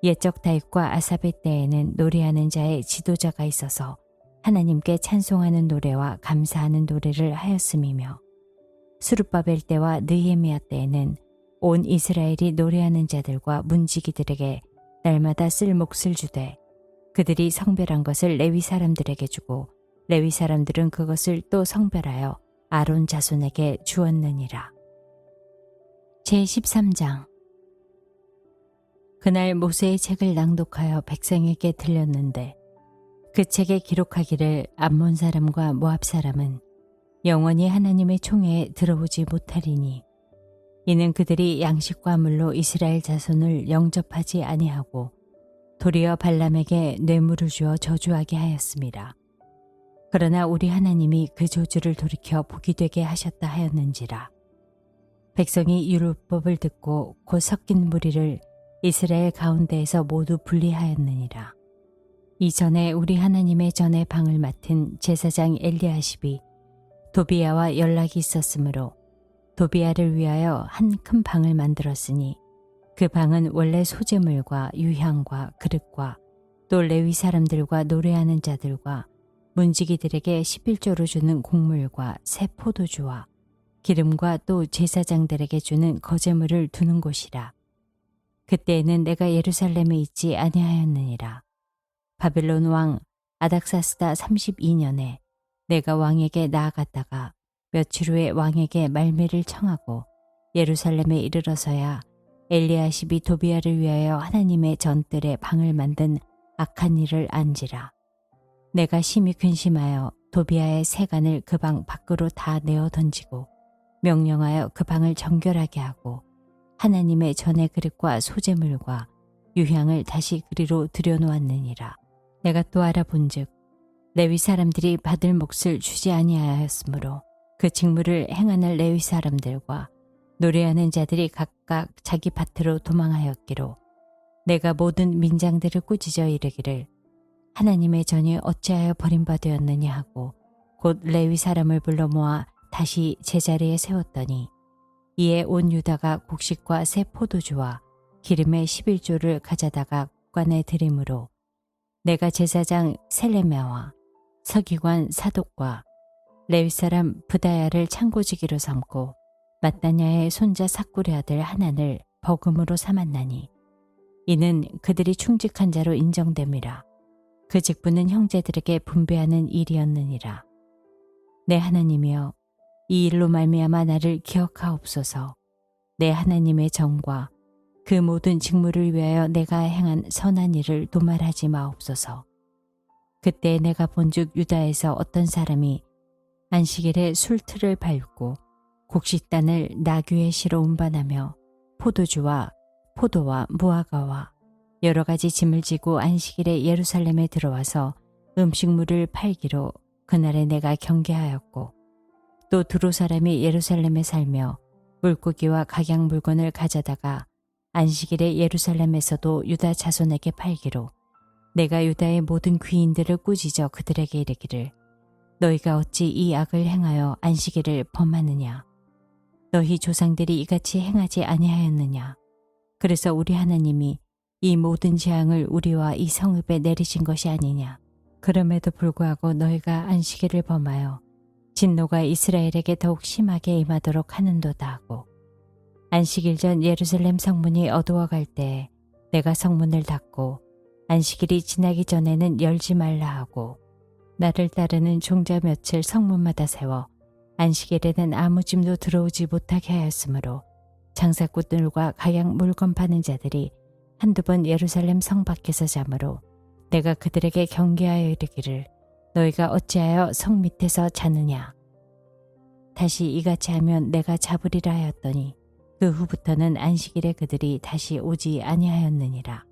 옛적 다윗과 아삽의 때에는 노래하는 자의 지도자가 있어서 하나님께 찬송하는 노래와 감사하는 노래를 하였음이며 스룹바벨 때와 느헤미야 때에는 온 이스라엘이 노래하는 자들과 문지기들에게 날마다 쓸 몫을 주되 그들이 성별한 것을 레위 사람들에게 주고 레위 사람들은 그것을 또 성별하여 아론 자손에게 주었느니라. 제13장. 그날 모세의 책을 낭독하여 백성에게 들렸는데 그 책에 기록하기를 암몬 사람과 모압 사람은 영원히 하나님의 총회에 들어오지 못하리니 이는 그들이 양식과 물로 이스라엘 자손을 영접하지 아니하고 도리어 발람에게 뇌물을 주어 저주하게 하였습니다. 그러나 우리 하나님이 그 저주를 돌이켜 복이 되게 하셨다 하였는지라. 백성이 율법을 듣고 곧 섞인 무리를 이스라엘 가운데에서 모두 분리하였느니라. 이전에 우리 하나님의 전에 방을 맡은 제사장 엘리야십이 도비야와 연락이 있었으므로 도비야를 위하여 한 큰 방을 만들었으니 그 방은 원래 소재물과 유향과 그릇과 또 레위 사람들과 노래하는 자들과 문지기들에게 11조로 주는 곡물과 새 포도주와 기름과 또 제사장들에게 주는 거제물을 두는 곳이라. 그때에는 내가 예루살렘에 있지 아니하였느니라. 바벨론 왕 아닥사스다 32년에 내가 왕에게 나아갔다가 며칠 후에 왕에게 말미를 청하고 예루살렘에 이르러서야 엘리야십이 도비야를 위하여 하나님의 전뜰에 방을 만든 악한 일을 안지라. 내가 심히 근심하여 도비야의 세간을 그 방 밖으로 다 내어 던지고 명령하여 그 방을 정결하게 하고 하나님의 전의 그릇과 소재물과 유향을 다시 그리로 들여놓았느니라. 내가 또 알아본즉 레위 사람들이 받을 몫을 주지 아니하였으므로 그 직무를 행하는 레위 사람들과 노래하는 자들이 각각 자기 밭으로 도망하였기로 내가 모든 민장들을 꾸짖어 이르기를 하나님의 전이 어찌하여 버림받았느냐 하고 곧 레위 사람을 불러 모아 다시 제자리에 세웠더니 이에 온 유다가 곡식과 새 포도주와 기름의 11조를 가져다가 국관에 드림으로 내가 제사장 셀레메와 서기관 사독과 레위 사람 부다야를 창고지기로 삼고 마따냐의 손자 삭굴의 아들 하난을 버금으로 삼았나니 이는 그들이 충직한 자로 인정됨이라. 그 직분은 형제들에게 분배하는 일이었느니라. 내 하나님이여 이 일로 말미암아 나를 기억하옵소서. 내 하나님의 정과 그 모든 직무를 위하여 내가 행한 선한 일을 도말하지 마옵소서. 그때 내가 본즉 유다에서 어떤 사람이 안식일에 술틀을 밟고 곡식단을 나귀의 시로 운반하며 포도주와 포도와 무화과와 여러 가지 짐을 지고 안식일에 예루살렘에 들어와서 음식물을 팔기로 그날에 내가 경계하였고 또 두로 사람이 예루살렘에 살며 물고기와 각양 물건을 가져다가 안식일에 예루살렘에서도 유다 자손에게 팔기로 내가 유다의 모든 귀인들을 꾸짖어 그들에게 이르기를 너희가 어찌 이 악을 행하여 안식일을 범하느냐. 너희 조상들이 이같이 행하지 아니하였느냐. 그래서 우리 하나님이 이 모든 재앙을 우리와 이 성읍에 내리신 것이 아니냐. 그럼에도 불구하고 너희가 안식일을 범하여 진노가 이스라엘에게 더욱 심하게 임하도록 하는도다 하고 안식일 전 예루살렘 성문이 어두워갈 때에 내가 성문을 닫고 안식일이 지나기 전에는 열지 말라 하고 나를 따르는 종자 며칠 성문마다 세워 안식일에는 아무 짐도 들어오지 못하게 하였으므로 장사꾼들과 가양 물건 파는 자들이 한두 번 예루살렘 성 밖에서 자므로 내가 그들에게 경계하여 이르기를 너희가 어찌하여 성 밑에서 자느냐. 다시 이같이 하면 내가 잡으리라 하였더니 그 후부터는 안식일에 그들이 다시 오지 아니하였느니라.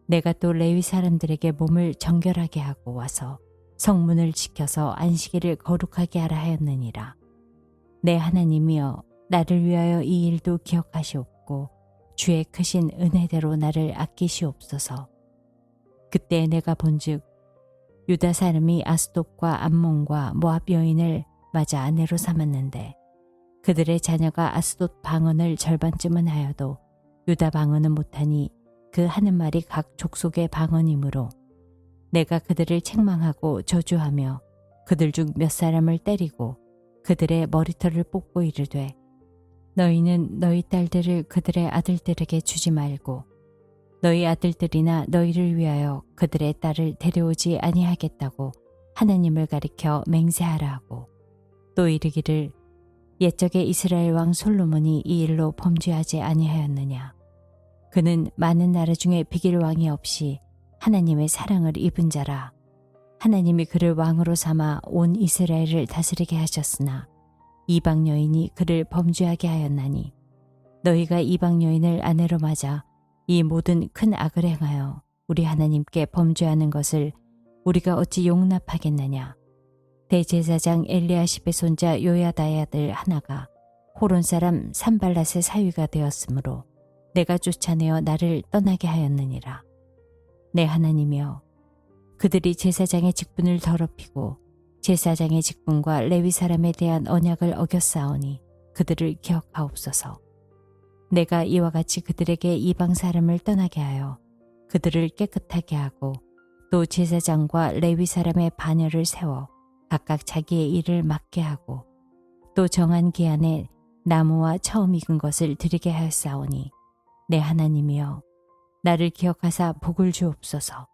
내가 또 레위 사람들에게 몸을 정결하게 하고 와서 성문을 지켜서 안식일을 거룩하게 하라 하였느니라. 내 하나님이여 나를 위하여 이 일도 기억하시옵고 주의 크신 은혜대로 나를 아끼시옵소서. 그때 내가 본즉 유다 사람이 아스돗과 암몬과 모압 여인을 맞아 아내로 삼았는데 그들의 자녀가 아스돗 방언을 절반쯤은 하여도 유다 방언은 못하니 그 하는 말이 각 족속의 방언이므로 내가 그들을 책망하고 저주하며 그들 중 몇 사람을 때리고 그들의 머리털을 뽑고 이르되 너희는 너희 딸들을 그들의 아들들에게 주지 말고 너희 아들들이나 너희를 위하여 그들의 딸을 데려오지 아니하겠다고 하나님을 가리켜 맹세하라 하고 또 이르기를 옛적에 이스라엘 왕 솔로몬이 이 일로 범죄하지 아니하였느냐. 그는 많은 나라 중에 비길 왕이 없이 하나님의 사랑을 입은 자라. 하나님이 그를 왕으로 삼아 온 이스라엘을 다스리게 하셨으나 이방 여인이 그를 범죄하게 하였나니 너희가 이방 여인을 아내로 맞아 이 모든 큰 악을 행하여 우리 하나님께 범죄하는 것을 우리가 어찌 용납하겠느냐. 대제사장 엘리야십의 손자 요야다의 아들 하나가 호론 사람 산발랏의 사위가 되었으므로 내가 쫓아내어 나를 떠나게 하였느니라. 내 하나님이여 그들이 제사장의 직분을 더럽히고 제사장의 직분과 레위 사람에 대한 언약을 어겼사오니 그들을 기억하옵소서. 내가 이와 같이 그들에게 이방 사람을 떠나게 하여 그들을 깨끗하게 하고 또 제사장과 레위 사람의 반열을 세워 각각 자기의 일을 맡게 하고 또 정한 기한에 나무와 처음 익은 것을 드리게 하였사오니 내 하나님이여 나를 기억하사 복을 주옵소서.